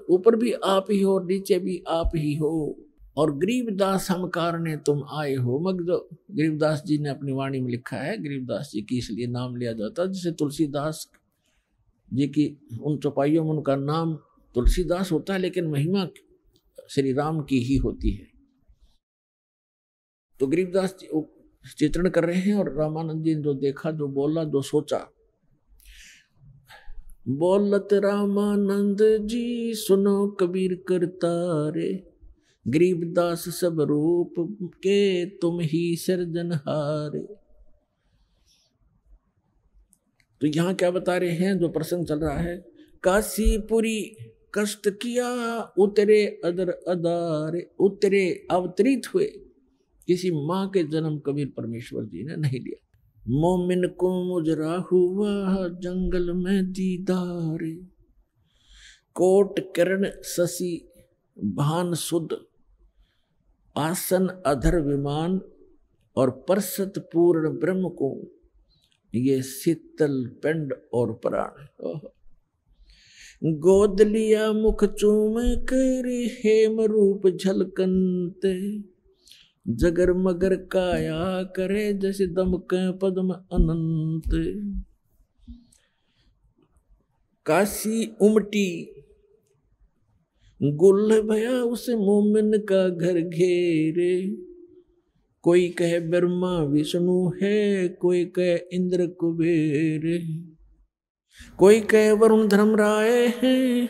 ऊपर भी आप ही हो, नीचे भी आप ही हो, और गरीबदास हम कारणे तुम आए हो। मगदो गरीबदास जी ने अपनी वाणी में लिखा है, गरीबदास जी की इसलिए नाम लिया जाता है, जैसे तुलसीदास जी की उन चौपाइयों में उनका नाम तुलसीदास होता है, लेकिन महिमा श्री राम की ही होती है। तो गरीबदास जी चित्रण कर रहे हैं, और रामानंद जी ने जो देखा, जो बोला, जो सोचा, बोलत रामानंद जी सुनो कबीर करतारे, गरीबदास सब रूप के तुम ही सिरजनहारे। तो यहाँ क्या बता रहे हैं, जो प्रसंग चल रहा है, काशीपुरी कष्ट किया उतरे अदर अदारे, उतरे अवतरित हुए, किसी माँ के जन्म कबीर परमेश्वर जी ने नहीं लिया। मोमिन को मुजरा हुआ जंगल में दीदारे, कोट किरण शशि भान सुध, आसन अधर विमान, और परसत पूर्ण ब्रह्म को ये शीतल पिंड और प्राण। गोद लिया मुख चूम कर हेम रूप झलकनते, जगर मगर काया करे जैसे दमके पद्म अनंत। काशी उमटी गुल भया उस मोमिन का घर घेरे, कोई कहे ब्रह्मा विष्णु है, कोई कहे इंद्र कुबेर, कोई कहे वरुण धर्मराय है,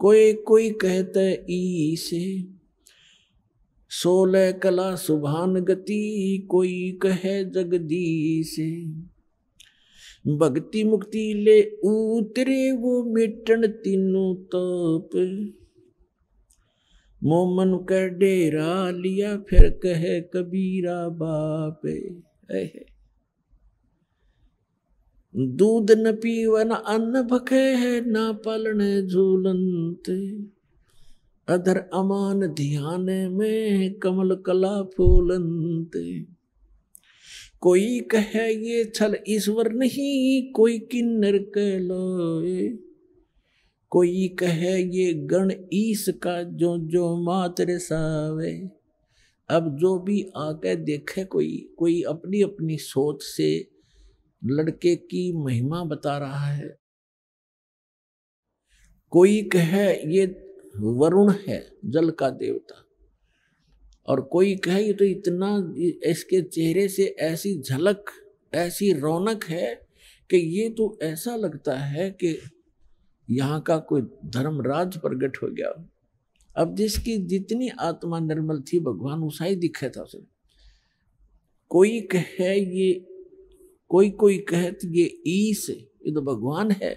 कोई कहते ईसे, 16 कला सुभान गति, कोई कहे जगदीश। भक्ति मुक्ति ले उतरे वो मिटन तीनों ताप, मोमन का डेरा लिया फिर कहे कबीरा बाप। दूध न पीवन अन्न भखे है, ना पालने झूलंत, अधर अमान ध्यान में कमल कला फूलंत। कोई कहे ये छल ईश्वर नहीं, कोई किन्नर कहलाए, कोई कहे ये गण ईश का जो जो मात्र सावे। अब जो भी आके देखे कोई अपनी अपनी सोच से लड़के की महिमा बता रहा है। कोई कहे ये वरुण है, जल का देवता, और कोई कहे ये तो इतना, इसके चेहरे से ऐसी झलक, ऐसी रौनक है कि ये तो ऐसा लगता है कि यहाँ का कोई धर्मराज प्रकट हो गया। अब जिसकी जितनी आत्मा निर्मल थी भगवान उसा ही दिखा था उसे। कोई कहे ये, कोई कहे तो ये ईश, ये तो भगवान है।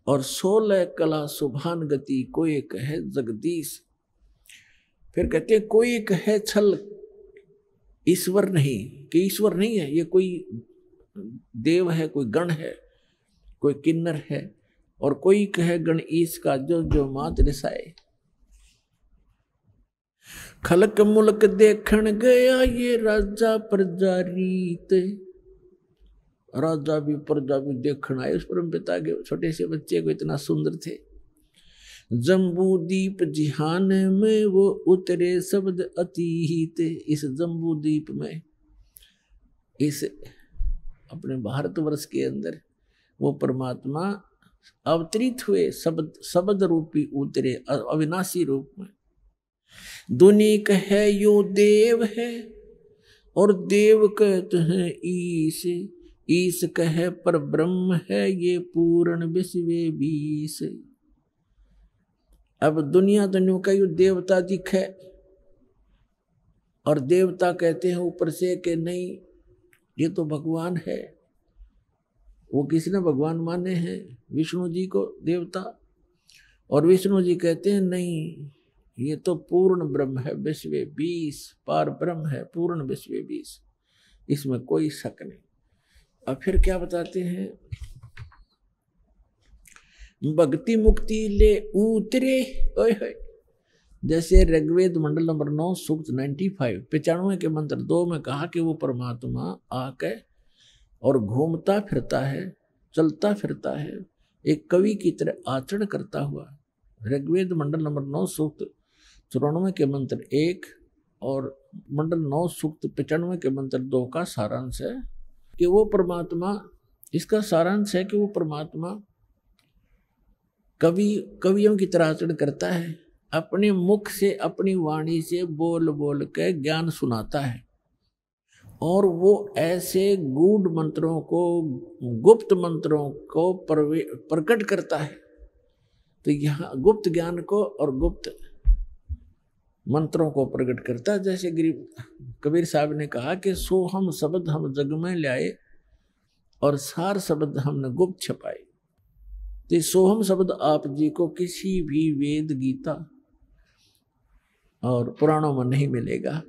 और 16 कला सुभान गति, कोई कहे जगदीश। फिर कहते हैं कोई कहे छल ईश्वर नहीं, कि ईश्वर नहीं है, ये कोई देव है, कोई गण है, कोई किन्नर है। और कोई कहे गण ईश का जो जो मात रिसाए। खलक मुल्क देखण गया ये राजा प्रजा रीत। राजा भी प्रजा भी देखण आए उस परम पिता के छोटे से बच्चे को, इतना सुंदर थे। जम्बू दीप जिहान में वो उतरे शब्द अतीत। इस जम्बू दीप में, इस अपने भारतवर्ष के अंदर वो परमात्मा अवतरित हुए, शब्द रूपी उतरे अविनाशी रूप में। दुनी कहे यो देव है और देव कहते हैं ईश। ईश कहे पर ब्रह्म है ये पूर्ण विश्व बीस। अब दुनिया का यो देवता दिखे, और देवता कहते हैं ऊपर से कि नहीं ये तो भगवान है। वो किसने भगवान माने हैं? विष्णु जी को देवता। और विष्णु जी कहते हैं नहीं ये तो पूर्ण ब्रह्म है, विश्व बीस, पार ब्रह्म है, पूर्ण विश्व बीस, इसमें कोई शक नहीं। अब फिर क्या बताते हैं? भक्ति मुक्ति ले उतरे, ओए होए। जैसे ऋग्वेद मंडल नंबर 9 सूक्त 95 के मंत्र 2 में कहा कि वो परमात्मा आके और घूमता फिरता है, चलता फिरता है, एक कवि की तरह आचरण करता हुआ। ऋग्वेद मंडल नंबर 9 सूक्त 94 के मंत्र 1 और मंडल 9 सूक्त 95 के मंत्र 2 का सारांश है कि वो परमात्मा, इसका सारांश है कि वो परमात्मा कवियों की तरह आचरण करता है। अपने मुख से, अपनी वाणी से बोल बोल के ज्ञान सुनाता है। और वो ऐसे गूढ़ मंत्रों को, गुप्त मंत्रों को प्रकट करता है। तो यहाँ गुप्त ज्ञान को और गुप्त मंत्रों को प्रकट करता है। जैसे कबीर साहब ने कहा कि सोहम शब्द हम जग में लाए और सार शब्द हमने गुप्त छपाए। तो सोहम शब्द आप जी को किसी भी वेद, गीता और पुराणों में नहीं मिलेगा।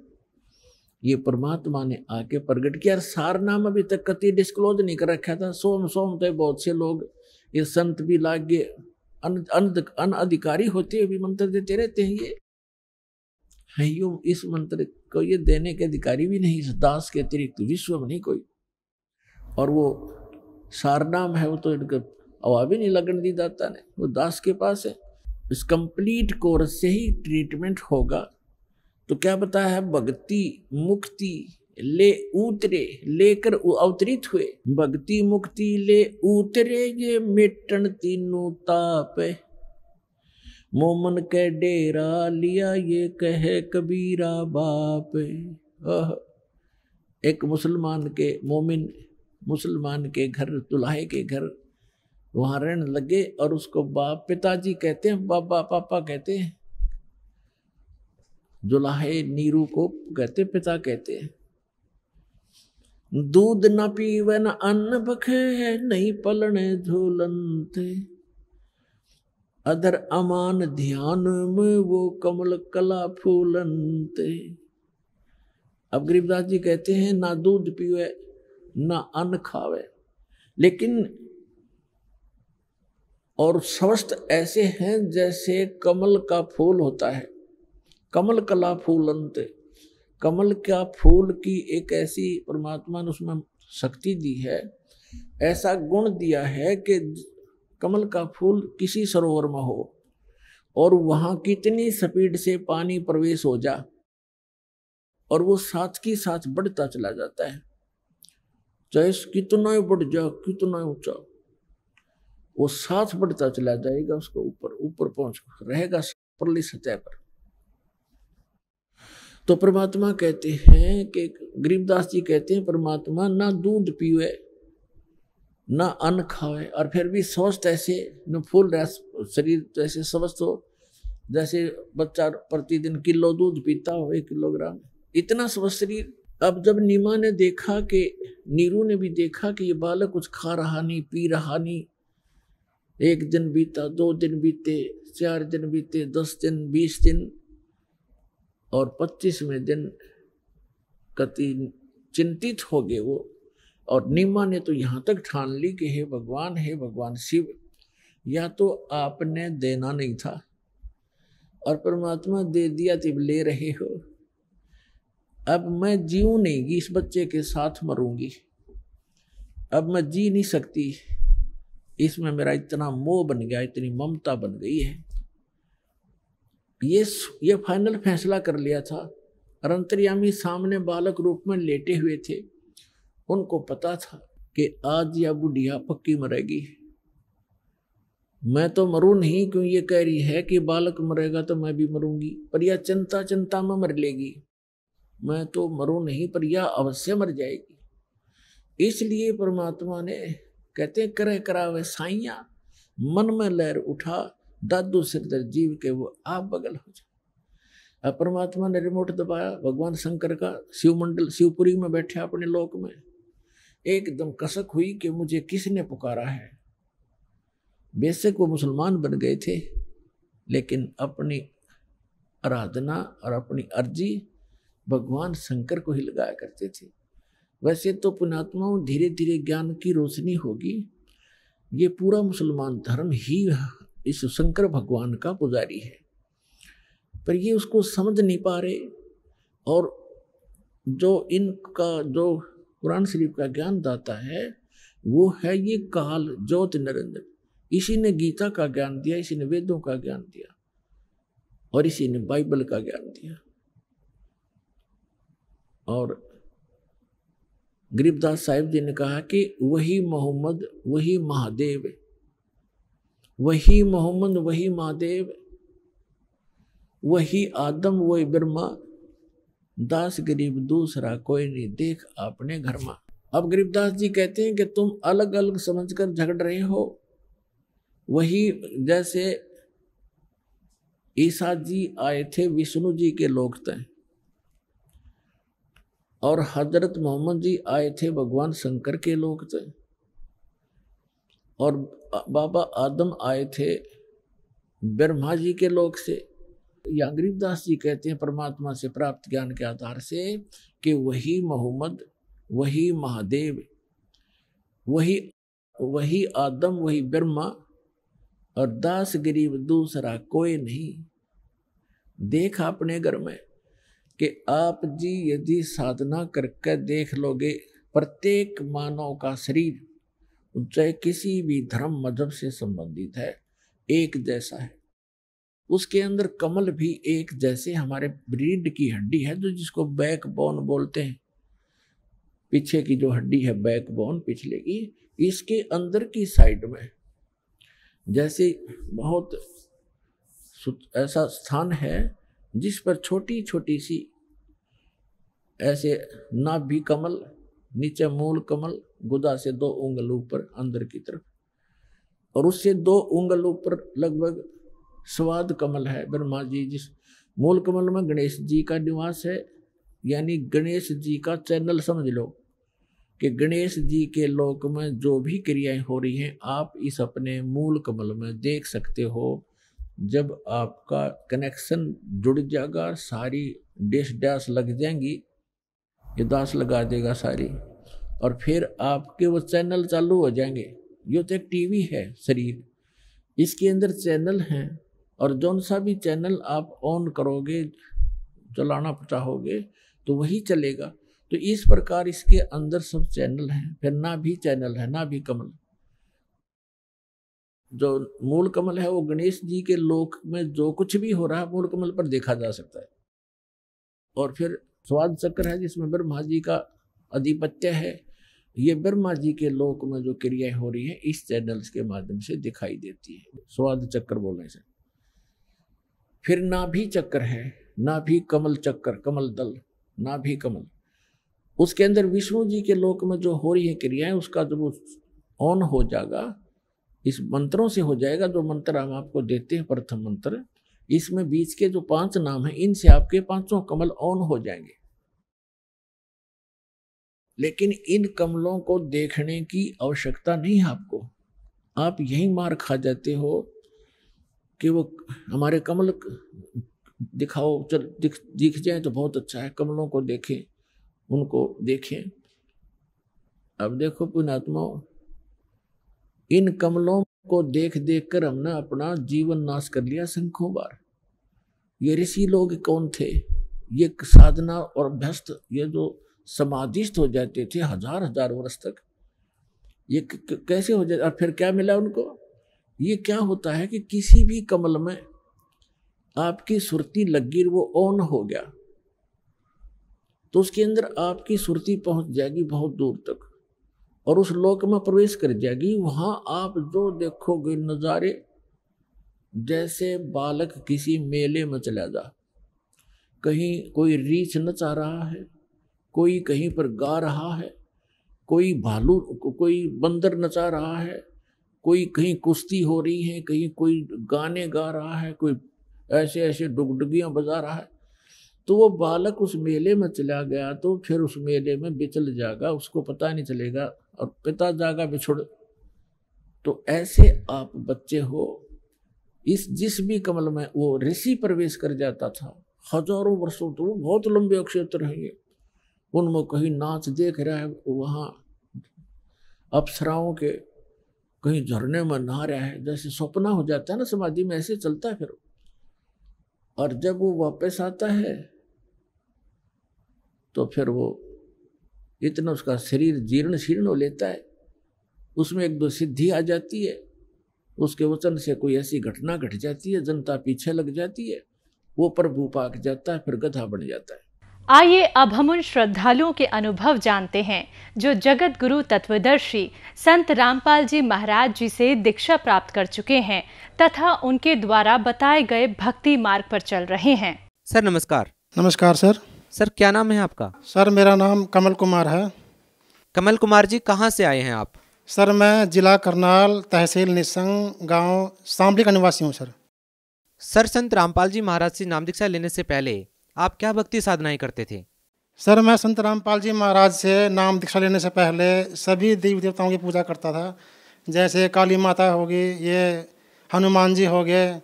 ये परमात्मा ने आके प्रकट किया। सार नाम अभी तक कति डिस्क्लोज नहीं कर रखा था। सोम तो बहुत से लोग, ये संत भी लागे अनअधिकारी होते हुए भी मंत्र देते रहते हैं। ये है यूं, इस मंत्र को ये देने के अधिकारी भी नहीं, इस दास के अतिरिक्त विश्व में नहीं कोई। और वो सार नाम है, वो तो इनका अवा भी नहीं लगन दी दाता ने, वो दास के पास है। इस कंप्लीट कोर्स से ही ट्रीटमेंट होगा। तो क्या बताया है? भक्ति मुक्ति ले उतरे, लेकर अवतरित हुए। भक्ति मुक्ति ले उतरे ये मिटन तीनों ताप। मोमन के डेरा लिया ये कहे कबीरा बाप। एक मुसलमान के, मोमिन मुसलमान के घर, दुल्हे के घर वहां रहने लगे और उसको बाप, पिताजी कहते हैं, बाबा पापा कहते हैं। दुल्हे नीरू को कहते पिता कहते हैं। दूध न पीवे न अन्न बखे, नहीं पलने झूलंत। अधर अमान ध्यान में वो कमल कला फूलंत। अब गरीबदास जी कहते हैं ना दूध पीवे ना अन्न खावे, लेकिन और स्वस्थ ऐसे हैं जैसे कमल का फूल होता है। कमल कला फूलंत। कमल का फूल की एक ऐसी परमात्मा ने उसमें शक्ति दी है, ऐसा गुण दिया है कि कमल का फूल किसी सरोवर में हो और वहां कितनी स्पीड से पानी प्रवेश हो जा, और वो साथ की साथ बढ़ता चला जाता है, चाहे कितना ही बढ़ जाए, कितना ही ऊंचा, वो साथ बढ़ता चला जाएगा, उसको ऊपर ऊपर पहुंच रहेगा परली सतह पर। तो परमात्मा कहते हैं कि गरीबदास जी कहते हैं परमात्मा ना दूध पीवे ना अन्न खावे, और फिर भी स्वस्थ ऐसे न फूल रहा शरीर, जैसे स्वस्थ हो, जैसे बच्चा प्रतिदिन किलो दूध पीता हो, 1 किलोग्राम, इतना स्वस्थ शरीर। अब जब नीमा ने देखा कि नीरू ने भी देखा कि ये बालक कुछ खा रहा नहीं, पी रहा नहीं, 1 दिन बीता, 2 दिन बीते, 4 दिन बीते, 10 दिन, 20 दिन और 25वें दिन कति चिंतित हो गए वो। और नीमा ने तो यहाँ तक ठान ली कि हे भगवान शिव, या तो आपने देना नहीं था और परमात्मा दे दिया, तब ले रहे हो। अब मैं जीऊं नहीं, इस बच्चे के साथ मरूंगी, अब मैं जी नहीं सकती, इसमें मेरा इतना मोह बन गया, इतनी ममता बन गई है। ये फाइनल फैसला कर लिया था। और अंतर्यामी सामने बालक रूप में लेटे हुए थे, उनको पता था कि आज यह बुढ़िया पक्की मरेगी। मैं तो मरूं नहीं, क्यों ये कह रही है कि बालक मरेगा तो मैं भी मरूंगी, पर यह चिंता में मर लेगी। मैं तो मरूं नहीं, पर यह अवश्य मर जाएगी। इसलिए परमात्मा ने कहते करे करावे साइया, मन में लहर उठा, दादू सिरदर जीव के वो आप बगल हो जाए। अब परमात्मा ने रिमोट दबाया, भगवान शंकर का शिवमंडल शिवपुरी में बैठे अपने लोक में, एकदम कसक हुई कि मुझे किसने पुकारा है। बेशक वो मुसलमान बन गए थे, लेकिन अपनी आराधना और अपनी अर्जी भगवान शंकर को ही लगाया करते थे। वैसे तो पुण्यात्माओं धीरे धीरे ज्ञान की रोशनी होगी, ये पूरा मुसलमान धर्म ही इस शंकर भगवान का पुजारी है, पर ये उसको समझ नहीं पा रहे। और जो इनका जो कुरान शरीफ का ज्ञान दाता है वो है ये काल ज्योत निरंजन। इसी ने गीता का ज्ञान दिया, इसी ने वेदों का ज्ञान दिया और इसी ने बाइबल का ज्ञान दिया। और गरीबदास साहिब जी ने कहा कि वही मोहम्मद वही महादेव, वही मोहम्मद वही महादेव, वही आदम वही ब्रह्मा, दास गरीब दूसरा कोई नहीं, देख आपने घर में। अब गरीबदास जी कहते हैं कि तुम अलग अलग समझकर झगड़ रहे हो। वही जैसे ईसा जी आए थे विष्णु जी के लोक तय, और हजरत मोहम्मद जी आए थे भगवान शंकर के लोक तय, और बाबा आदम आए थे ब्रह्मा जी के लोक से। या गरीबदास जी कहते हैं परमात्मा से प्राप्त ज्ञान के आधार से कि वही मोहम्मद वही महादेव, वही आदम वही ब्रह्मा, और दास गरीब दूसरा कोई नहीं। देख अपने घर में कि आप जी यदि साधना करके देख लोगे, प्रत्येक मानव का शरीर चाहे किसी भी धर्म मजहब से संबंधित है, एक जैसा है। उसके अंदर कमल भी एक जैसे हमारे रीढ़ की हड्डी है, जो जिसको बैकबोन बोलते हैं, पीछे की जो हड्डी है बैकबोन पिछले की, इसके अंदर की साइड में जैसे बहुत ऐसा स्थान है जिस पर छोटी छोटी सी ऐसे नाभि कमल, नीचे मूल कमल, गुदा से 2 उंगल ऊपर अंदर की तरफ, और उससे 2 उंगल ऊपर लगभग स्वाद कमल है ब्रह्मा जी। जिस मूल कमल में गणेश जी का निवास है, यानी गणेश जी का चैनल समझ लो कि गणेश जी के लोक में जो भी क्रियाएं हो रही हैं आप इस अपने मूल कमल में देख सकते हो। जब आपका कनेक्शन जुड़ जाएगा, सारी डैश डैश लग जाएंगी, ये दास लगा देगा सारी, और फिर आपके वो चैनल चालू हो जाएंगे। ये तो एक टीवी है शरीर, इसके अंदर चैनल हैं, और जौन सा भी चैनल आप ऑन करोगे, चलाना चाहोगे तो वही चलेगा। तो इस प्रकार इसके अंदर सब चैनल हैं। फिर ना भी चैनल है, ना भी कमल। जो मूल कमल है वो गणेश जी के लोक में जो कुछ भी हो रहा है मूल कमल पर देखा जा सकता है। और फिर स्वाद चक्र है जिसमें ब्रह्मा जी का अधिपत्य है। ये ब्रह्मा जी के लोक में जो क्रियाएं हो रही हैं इस चैनल्स के माध्यम से दिखाई देती है, स्वाद चक्र बोलने से। फिर नाभि चक्र है, नाभि कमल चक्र, कमल दल, नाभि कमल, उसके अंदर विष्णु जी के लोक में जो हो रही है क्रियाएं, उसका जब ऑन हो जाएगा, इस मंत्रों से हो जाएगा। जो मंत्र हम आपको देते हैं, प्रथम मंत्र, इसमें बीच के जो 5 नाम हैं, इनसे आपके 5 कमल ऑन हो जाएंगे। लेकिन इन कमलों को देखने की आवश्यकता नहीं है आपको। आप यही मार खा जाते हो कि वो हमारे कमल दिखाओ, चल दिख जाए तो बहुत अच्छा है, कमलों को देखें, उनको देखें। अब देखो पुण्यात्मा, इन कमलों को देख देख कर हमने अपना जीवन नाश कर लिया संख्यों बार। ये ऋषि लोग कौन थे? ये साधना और अभ्यस्त, ये जो समाधिस्थ हो जाते थे हजार हजार वर्ष तक, ये कैसे हो जाए? और फिर क्या मिला उनको? ये क्या होता है कि किसी भी कमल में आपकी सुरती लगी, वो ऑन हो गया तो उसके अंदर आपकी सुरती पहुंच जाएगी बहुत दूर तक और उस लोक में प्रवेश कर जाएगी। वहां आप जो देखोगे नजारे, जैसे बालक किसी मेले में चला जा, कहीं कोई रीछ नचा रहा है, कोई कहीं पर गा रहा है, कोई भालू, कोई बंदर नचा रहा है, कोई कहीं कुश्ती हो रही है, कहीं कोई गाने गा रहा है, कोई ऐसे ऐसे डुगडुगियां बजा रहा है। तो वो बालक उस मेले में चला गया तो फिर उस मेले में बिचल जाएगा, उसको पता नहीं चलेगा, और पिता जागा बिछुड़। तो ऐसे आप बच्चे हो, इस जिस भी कमल में वो ऋषि प्रवेश कर जाता था हजारों वर्षों, तो वो बहुत लंबे क्षेत्र हैं ये, उनमें कहीं नाच देख रहा है, वहाँ अप्सराओं के कहीं झरने में नहा रहा है, जैसे सपना हो जाता है ना समाधि में, ऐसे चलता है फिर। और जब वो वापस आता है तो फिर वो इतना उसका शरीर जीर्ण शीर्ण हो लेता है, उसमें 1-2 सिद्धि आ जाती है, उसके वचन से कोई ऐसी घटना घट जाती है, जनता पीछे लग जाती है, वो प्रभु पाक जाता है, फिर गधा बन जाता है। आइए अब हम उन श्रद्धालुओं के अनुभव जानते हैं जो जगत गुरु तत्वदर्शी संत रामपाल जी महाराज जी से दीक्षा प्राप्त कर चुके हैं तथा उनके द्वारा बताए गए भक्ति मार्ग पर चल रहे हैं। सर नमस्कार। नमस्कार सर। सर क्या नाम है आपका? सर मेरा नाम कमल कुमार है। कमल कुमार जी, कहाँ से आए हैं आप? सर मैं जिला करनाल, तहसील निसंग, गांव सांबली का निवासी हूँ सर। सर संत रामपाल जी महाराज से नाम दीक्षा लेने से पहले आप क्या भक्ति साधनाएं करते थे? सर मैं संत रामपाल जी महाराज से नाम दीक्षा लेने से पहले सभी देवी देवताओं की पूजा करता था, जैसे काली माता होगी, ये हनुमान जी हो गए।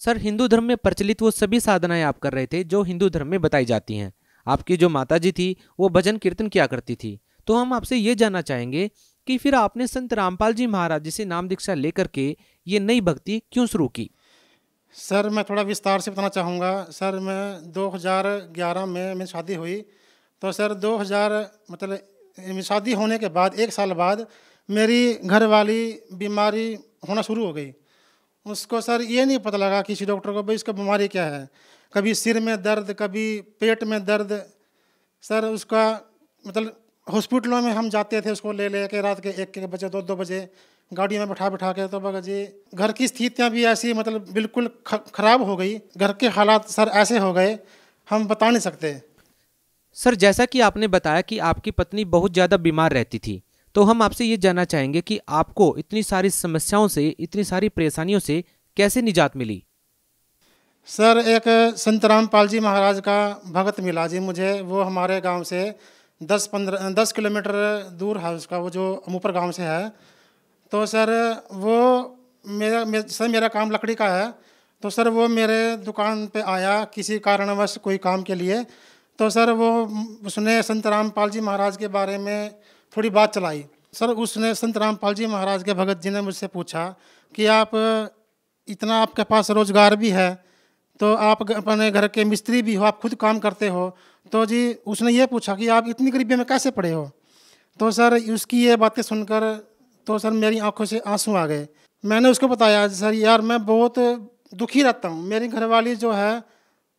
सर हिंदू धर्म में प्रचलित वो सभी साधनाएं आप कर रहे थे जो हिंदू धर्म में बताई जाती हैं। आपकी जो माता जी थी वो भजन कीर्तन किया करती थी, तो हम आपसे ये जानना चाहेंगे कि फिर आपने संत रामपाल जी महाराज जी से नाम दीक्षा लेकर के ये नई भक्ति क्यों शुरू की? सर मैं थोड़ा विस्तार से बताना चाहूँगा। सर मैं 2011 में मेरी शादी हुई, तो सर 2000 शादी होने के बाद 1 साल बाद मेरी घरवाली बीमारी होना शुरू हो गई। उसको सर ये नहीं पता लगा किसी डॉक्टर को भाई इसका बीमारी क्या है, कभी सिर में दर्द, कभी पेट में दर्द। सर उसका हॉस्पिटलों में हम जाते थे उसको ले के रात के 1 बजे 2 बजे गाड़ी में बैठा के, तो बगा जी घर की स्थितियाँ भी ऐसी बिल्कुल ख़राब हो गई। घर के हालात सर ऐसे हो गए हम बता नहीं सकते। सर जैसा कि आपने बताया कि आपकी पत्नी बहुत ज़्यादा बीमार रहती थी, तो हम आपसे ये जानना चाहेंगे कि आपको इतनी सारी समस्याओं से, इतनी सारी परेशानियों से कैसे निजात मिली? सर एक संत रामपाल जी महाराज का भगत मिला जी मुझे, वो हमारे गांव से 10 किलोमीटर दूर है उसका, वो जो अमूपर गांव से है। तो सर वो मेरा काम लकड़ी का है, तो सर वो मेरे दुकान पे आया किसी कारणवश कोई काम के लिए। तो सर उसने संत रामपाल जी महाराज के बारे में थोड़ी बात चलाई। सर उसने संत रामपाल जी महाराज के भगत जी ने मुझसे पूछा कि आप इतना आपके पास रोज़गार भी है, तो आप अपने घर के मिस्त्री भी हो, आप खुद काम करते हो, तो जी उसने ये पूछा कि आप इतनी गरीबी में कैसे पड़े हो। तो सर उसकी ये बातें सुनकर तो सर मेरी आंखों से आंसू आ गए। मैंने उसको बताया सर यार मैं बहुत दुखी रहता हूँ, मेरी घरवाली जो है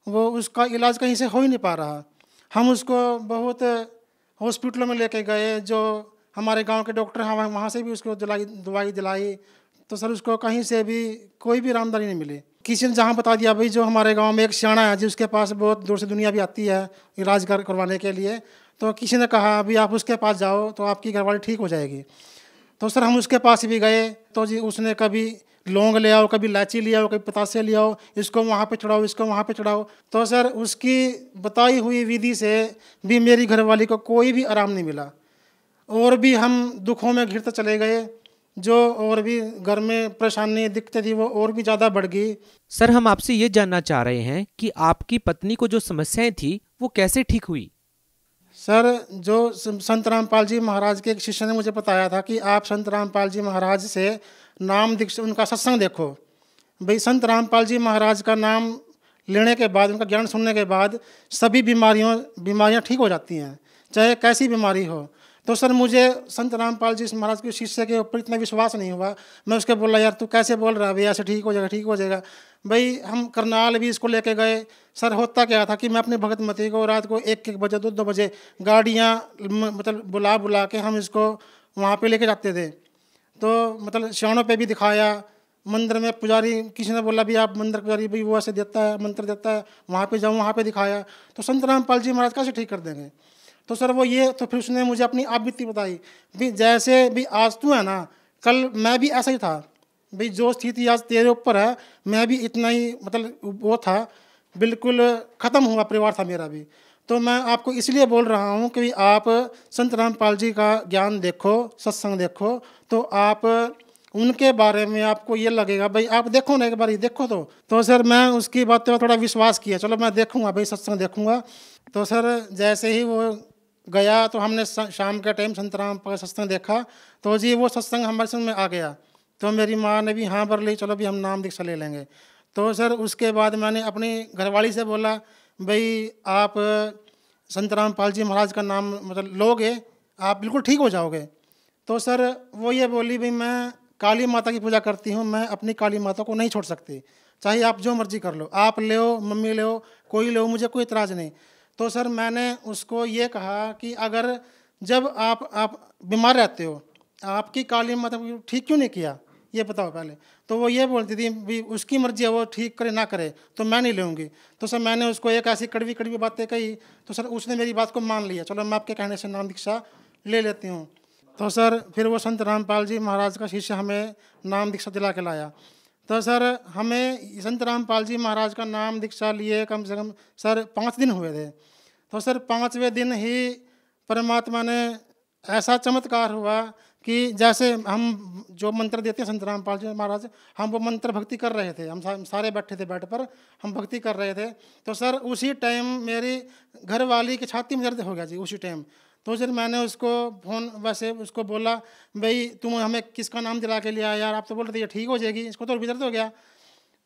वो उसका इलाज कहीं से हो ही नहीं पा रहा, हम उसको बहुत हॉस्पिटलों में लेके गए, जो हमारे गांव के डॉक्टर हैं वहाँ से भी उसको दवाई दिलाई, तो सर उसको कहीं से भी कोई भी आरामदारी नहीं मिली। किसी ने जहाँ बता दिया भाई जो हमारे गांव में एक सियाना है जी, उसके पास बहुत दूर से दुनिया भी आती है इलाज करवाने के लिए, तो किसी ने कहा अभी आप उसके पास जाओ तो आपकी घरवाली ठीक हो जाएगी। तो सर हम उसके पास भी गए, तो जी उसने कभी लौंग ले आओ, कभी इलायची ले आओ, कभी पतासे ले आओ, इसको वहाँ पे चढ़ाओ, इसको वहाँ पे चढ़ाओ। तो सर उसकी बताई हुई विधि से भी मेरी घरवाली को कोई भी आराम नहीं मिला, और भी हम दुखों में घिरते चले गए, जो और भी घर में परेशानी दिक्कतें थी वो और भी ज़्यादा बढ़ गई। सर हम आपसे ये जानना चाह रहे हैं कि आपकी पत्नी को जो समस्याएं थी वो कैसे ठीक हुई? सर जो संत रामपाल जी महाराज के एक शिष्य ने मुझे बताया था कि आप संत रामपाल जी महाराज से नाम दीक्षा, उनका सत्संग देखो। भाई संत रामपाल जी महाराज का नाम लेने के बाद, उनका ज्ञान सुनने के बाद सभी बीमारियां ठीक हो जाती हैं, चाहे कैसी बीमारी हो। तो सर मुझे संत रामपाल जी महाराज के शिष्य के ऊपर इतना विश्वास नहीं हुआ। मैं उसके बोला यार तू कैसे बोल रहा है भाई, ऐसे ठीक हो जाएगा, ठीक हो जाएगा। भाई हम करनाल भी इसको लेके गए। सर होता क्या था कि मैं अपनी भगतमती को रात को 1-1 बजे 2-2 बजे गाड़ियाँ मतलब बुला के हम इसको वहाँ पे लेके जाते थे। तो मतलब सियाणों पे भी दिखाया, मंदिर में पुजारी किसी ने बोला भी आप मंदिर पुजारी भाई वो ऐसे देता है, मंत्र देता है, वहाँ पे जाऊँ, वहाँ पे दिखाया। तो संत रामपाल जी महाराज कैसे ठीक कर देंगे? तो सर वो ये, तो फिर उसने मुझे अपनी आप बीती बताई भी जैसे भी आज तू है ना, कल मैं भी ऐसा ही था भाई, जो स्थिति आज तेरे ऊपर है मैं भी इतना ही मतलब वो था, बिल्कुल ख़त्म हुआ परिवार था मेरा भी। तो मैं आपको इसलिए बोल रहा हूँ कि आप संत रामपाल जी का ज्ञान देखो, सत्संग देखो, तो आप उनके बारे में आपको ये लगेगा भाई आप देखो ना, एक बार ही देखो। तो सर मैं उसकी बातों पर थोड़ा विश्वास किया, चलो मैं देखूँगा भाई, सत्संग देखूँगा। तो सर जैसे ही वो गया तो हमने शाम के टाइम संत रामपाल का सत्संग देखा, तो जी वो सत्संग हमारे समझ में आ गया। तो मेरी माँ ने भी हाँ भर ली, चलो भी हम नाम दीक्षा ले लेंगे। तो सर उसके बाद मैंने अपनी घरवाली से बोला भाई आप संत रामपाल जी महाराज का नाम मतलब लोगे, आप बिल्कुल ठीक हो जाओगे। तो सर वो ये बोली भाई मैं काली माता की पूजा करती हूँ, मैं अपनी काली माता को नहीं छोड़ सकती, चाहे आप जो मर्जी कर लो, आप ले हो, मम्मी ले हो, कोई ले हो, मुझे कोई इतराज़ नहीं। तो सर मैंने उसको ये कहा कि अगर जब आप बीमार रहते हो, आपकी काली माता को ठीक क्यों नहीं किया ये बताओ पहले। तो वो ये बोलती थी भी उसकी मर्जी है, वो ठीक करे ना करे तो मैं नहीं लूँगी। तो सर मैंने उसको एक ऐसी कड़वी कड़वी बातें कही, तो सर उसने मेरी बात को मान लिया, चलो मैं आपके कहने से नाम दीक्षा ले लेती हूँ। तो सर फिर वो संत रामपाल जी महाराज का शिष्य हमें नाम दीक्षा दिला के लाया। तो सर हमें संत रामपाल जी महाराज का नाम दीक्षा लिए कम से कम सर 5 दिन हुए थे। तो सर 5वें दिन ही परमात्मा ने ऐसा चमत्कार हुआ कि जैसे हम जो मंत्र देते हैं संत रामपाल जी महाराज, हम वो मंत्र भक्ति कर रहे थे, हम सारे बैठे थे बेड पर, हम भक्ति कर रहे थे। तो सर उसी टाइम मेरी घरवाली की छाती में दर्द हो गया जी उसी टाइम। तो सर मैंने उसको फ़ोन वैसे उसको बोला भाई तुम हमें किसका नाम दिला के लिया यार, आप तो बोल रहे थे ये ठीक हो जाएगी, इसको तो दर्द हो गया।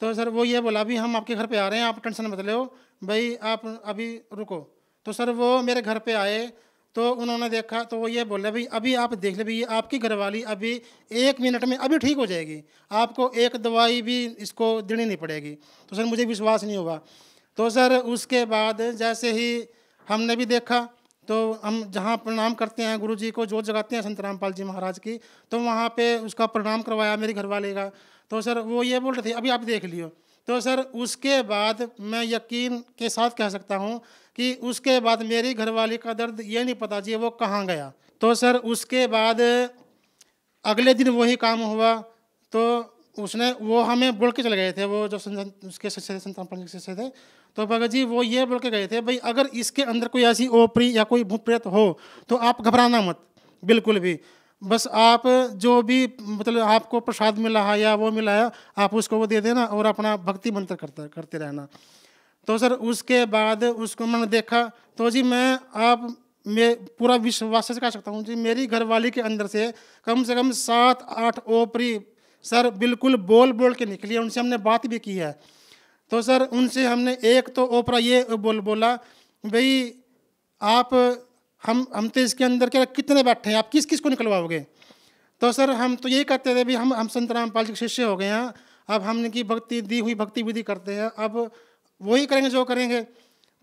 तो सर वो ये बोला भी हम आपके घर पे आ रहे हैं, आप टेंशन मत लो भाई, आप अभी रुको। तो सर वो मेरे घर पे आए, तो उन्होंने देखा तो वो ये बोले भाई अभी आप देख ले भाई आपकी घरवाली अभी 1 मिनट में अभी ठीक हो जाएगी, आपको एक दवाई भी इसको देनी नहीं पड़ेगी। तो सर मुझे विश्वास नहीं हुआ। तो सर उसके बाद जैसे ही हमने भी देखा, तो हम जहाँ प्रणाम करते हैं गुरु जी को, जोत जगाते हैं संत रामपाल जी महाराज की, तो वहाँ पे उसका प्रणाम करवाया मेरी घरवाले का। तो सर वो ये बोल रहे थे अभी आप देख लियो। तो सर उसके बाद मैं यकीन के साथ कह सकता हूँ कि उसके बाद मेरी घरवाली का दर्द ये नहीं पता जी वो कहाँ गया। तो सर उसके बाद अगले दिन वही काम हुआ, तो उसने वो हमें बोल के चले गए थे, वो जो उसके शिष्य संत रामपाल जी के शिष्य थे, तो भगत जी वो ये बोल के गए थे भाई अगर इसके अंदर कोई ऐसी ओपरी या कोई भूत प्रेत हो तो आप घबराना मत बिल्कुल भी, बस आप जो भी मतलब आपको प्रसाद मिला है या वो मिला है आप उसको वो दे देना और अपना भक्ति मंत्र करते रहना। तो सर उसके बाद उसको मैंने देखा, तो जी मैं पूरा विश्वास से कह सकता हूँ जी मेरी घरवाली के अंदर से कम 7-8 ओपरी सर बिल्कुल बोल के निकली है। उनसे हमने बात भी की है। तो सर उनसे हमने एक तो ओपरा ये बोला भाई आप हम तो इसके अंदर क्या कितने बैठे हैं, आप किस किस को निकलवाओगे। तो सर हम तो यही कहते थे भाई हम संत रामपाल जी के शिष्य हो गए हैं, अब हमने की भक्ति दी हुई भक्ति विधि करते हैं, अब वही करेंगे जो करेंगे।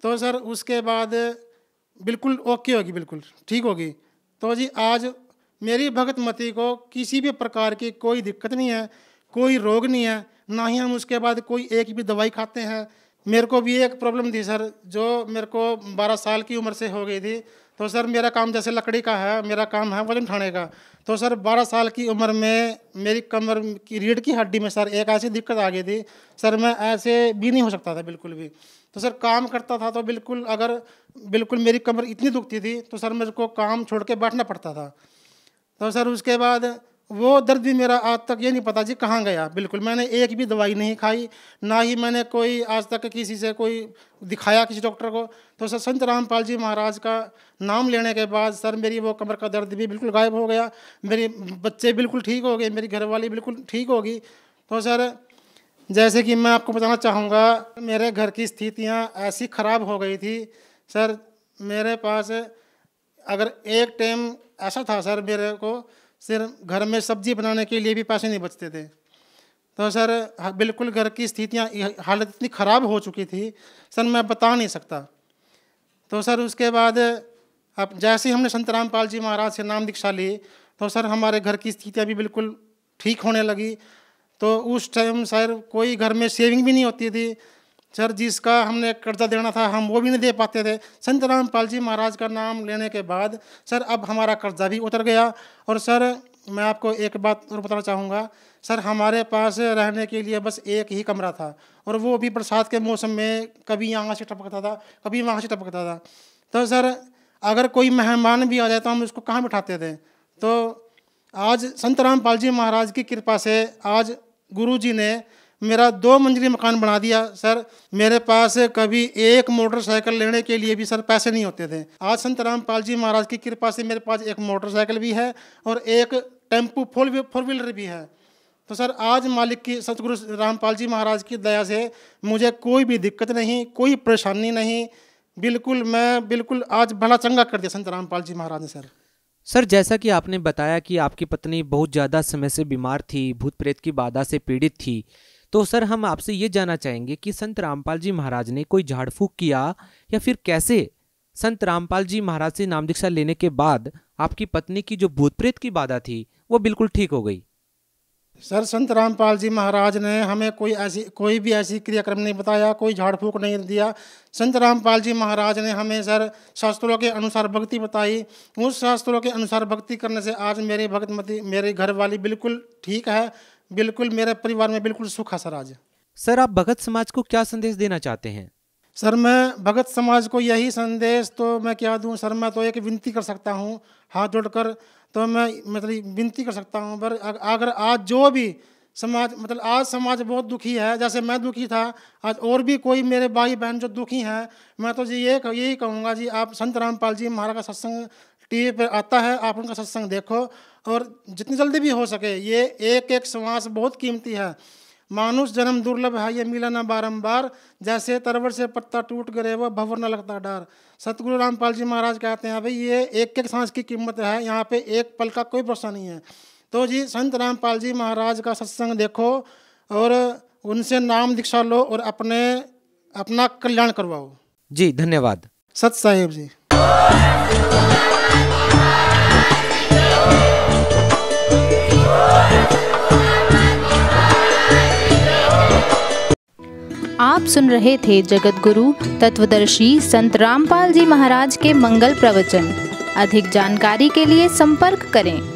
तो सर उसके बाद बिल्कुल ओके होगी, बिल्कुल ठीक होगी। तो जी आज मेरी भगत मती को किसी भी प्रकार की कोई दिक्कत नहीं है, कोई रोग नहीं है, ना ही हम उसके बाद कोई एक भी दवाई खाते हैं। मेरे को भी एक प्रॉब्लम थी सर, जो मेरे को 12 साल की उम्र से हो गई थी। तो सर मेरा काम जैसे लकड़ी का है, मेरा काम है वजन उठाने का। तो सर 12 साल की उम्र में मेरी कमर की रीढ़ की हड्डी में सर एक ऐसी दिक्कत आ गई थी सर, मैं ऐसे भी नहीं हो सकता था बिल्कुल भी। तो सर काम करता था तो बिल्कुल मेरी कमर इतनी दुखती थी तो सर मेरे को काम छोड़ के बैठना पड़ता था। तो सर उसके बाद वो दर्द भी मेरा आज तक ये नहीं पता जी कहाँ गया। बिल्कुल मैंने एक भी दवाई नहीं खाई, ना ही मैंने कोई आज तक किसी से कोई दिखाया किसी डॉक्टर को। तो सर संत रामपाल जी महाराज का नाम लेने के बाद सर मेरी वो कमर का दर्द भी बिल्कुल गायब हो गया, मेरे बच्चे बिल्कुल ठीक हो गए, मेरी घरवाली बिल्कुल ठीक होगी। तो सर जैसे कि मैं आपको बताना चाहूँगा, मेरे घर की स्थितियाँ ऐसी ख़राब हो गई थी सर, मेरे पास अगर एक टाइम ऐसा था सर, मेरे को सिर्फ घर में सब्जी बनाने के लिए भी पैसे नहीं बचते थे। तो सर बिल्कुल घर की स्थितियाँ हालत इतनी ख़राब हो चुकी थी सर, मैं बता नहीं सकता। तो सर उसके बाद अब जैसे ही हमने संत रामपाल जी महाराज से नाम दीक्षा ली तो सर हमारे घर की स्थितियाँ भी बिल्कुल ठीक होने लगी। तो उस टाइम सर कोई घर में सेविंग भी नहीं होती थी सर, जिसका हमने कर्जा देना था हम वो भी नहीं दे पाते थे। संत रामपाल जी महाराज का नाम लेने के बाद सर अब हमारा कर्जा भी उतर गया। और सर मैं आपको एक बात और बताना चाहूँगा सर, हमारे पास रहने के लिए बस एक ही कमरा था और वो भी बरसात के मौसम में कभी यहाँ से टपकता था, कभी वहाँ से टपकता था। तो सर अगर कोई मेहमान भी आ जाए तो हम उसको कहाँ बिठाते थे। तो आज संत रामपाल जी महाराज की कृपा से आज गुरु जी ने मेरा 2 मंजिली मकान बना दिया सर। मेरे पास कभी एक मोटरसाइकिल लेने के लिए भी सर पैसे नहीं होते थे। आज संत रामपाल जी महाराज की कृपा से मेरे पास एक मोटरसाइकिल भी है और एक टेम्पू फोर व्हीलर भी है। तो सर आज मालिक की सतगुरु रामपाल जी महाराज की दया से मुझे कोई भी दिक्कत नहीं, कोई परेशानी नहीं, बिल्कुल आज भला चंगा कर दिया संत रामपाल जी महाराज ने। सर जैसा कि आपने बताया कि आपकी पत्नी बहुत ज़्यादा समय से बीमार थी, भूत प्रेत की बाधा से पीड़ित थी, तो सर हम आपसे ये जानना चाहेंगे कि संत रामपाल जी महाराज ने कोई झाड़ फूक किया या फिर कैसे संत रामपाल जी महाराज से नाम दीक्षा लेने के बाद आपकी पत्नी की जो भूत प्रेत की बाधा थी वो बिल्कुल ठीक हो गई? सर संत रामपाल जी महाराज ने हमें कोई भी ऐसी क्रियाक्रम नहीं बताया, कोई झाड़ फूक नहीं दिया। संत रामपाल जी महाराज ने हमें सर शास्त्रों के अनुसार भक्ति बताई। उस शास्त्रों के अनुसार भक्ति करने से आज मेरी भगतमती, मेरी घरवाली बिल्कुल ठीक है, बिल्कुल मेरे परिवार में बिल्कुल सुख है सर आज। सर आप भगत समाज को क्या संदेश देना चाहते हैं? सर मैं भगत समाज को यही संदेश तो मैं क्या दूं सर, मैं तो एक विनती कर सकता हूं हाथ जोड़कर, तो मैं मतलब विनती कर सकता हूं। पर अगर आज जो भी समाज आज समाज बहुत दुखी है, जैसे मैं दुखी था, आज और भी कोई मेरे भाई बहन जो दुखी हैं, मैं तो जी यही कहूँगा जी आप संत रामपाल जी महाराज का सत्संग टीवी पर आता है, आप उनका सत्संग देखो और जितनी जल्दी भी हो सके, ये एक श्वास बहुत कीमती है। मानुष जन्म दुर्लभ है, ये मिला ना बारंबार, जैसे तरवर से पत्ता टूट गए वो भंवर न लगता डर। सतगुरु रामपाल जी महाराज कहते हैं भाई ये एक सांस की कीमत है, यहाँ पे एक पल का कोई भरोसा नहीं है। तो जी संत रामपाल जी महाराज का सत्संग देखो और उनसे नाम दीक्षा लो और अपना कल्याण करवाओ। जी धन्यवाद। सत साहिब जी। आप सुन रहे थे जगत गुरु तत्वदर्शी संत रामपाल जी महाराज के मंगल प्रवचन। अधिक जानकारी के लिए संपर्क करें।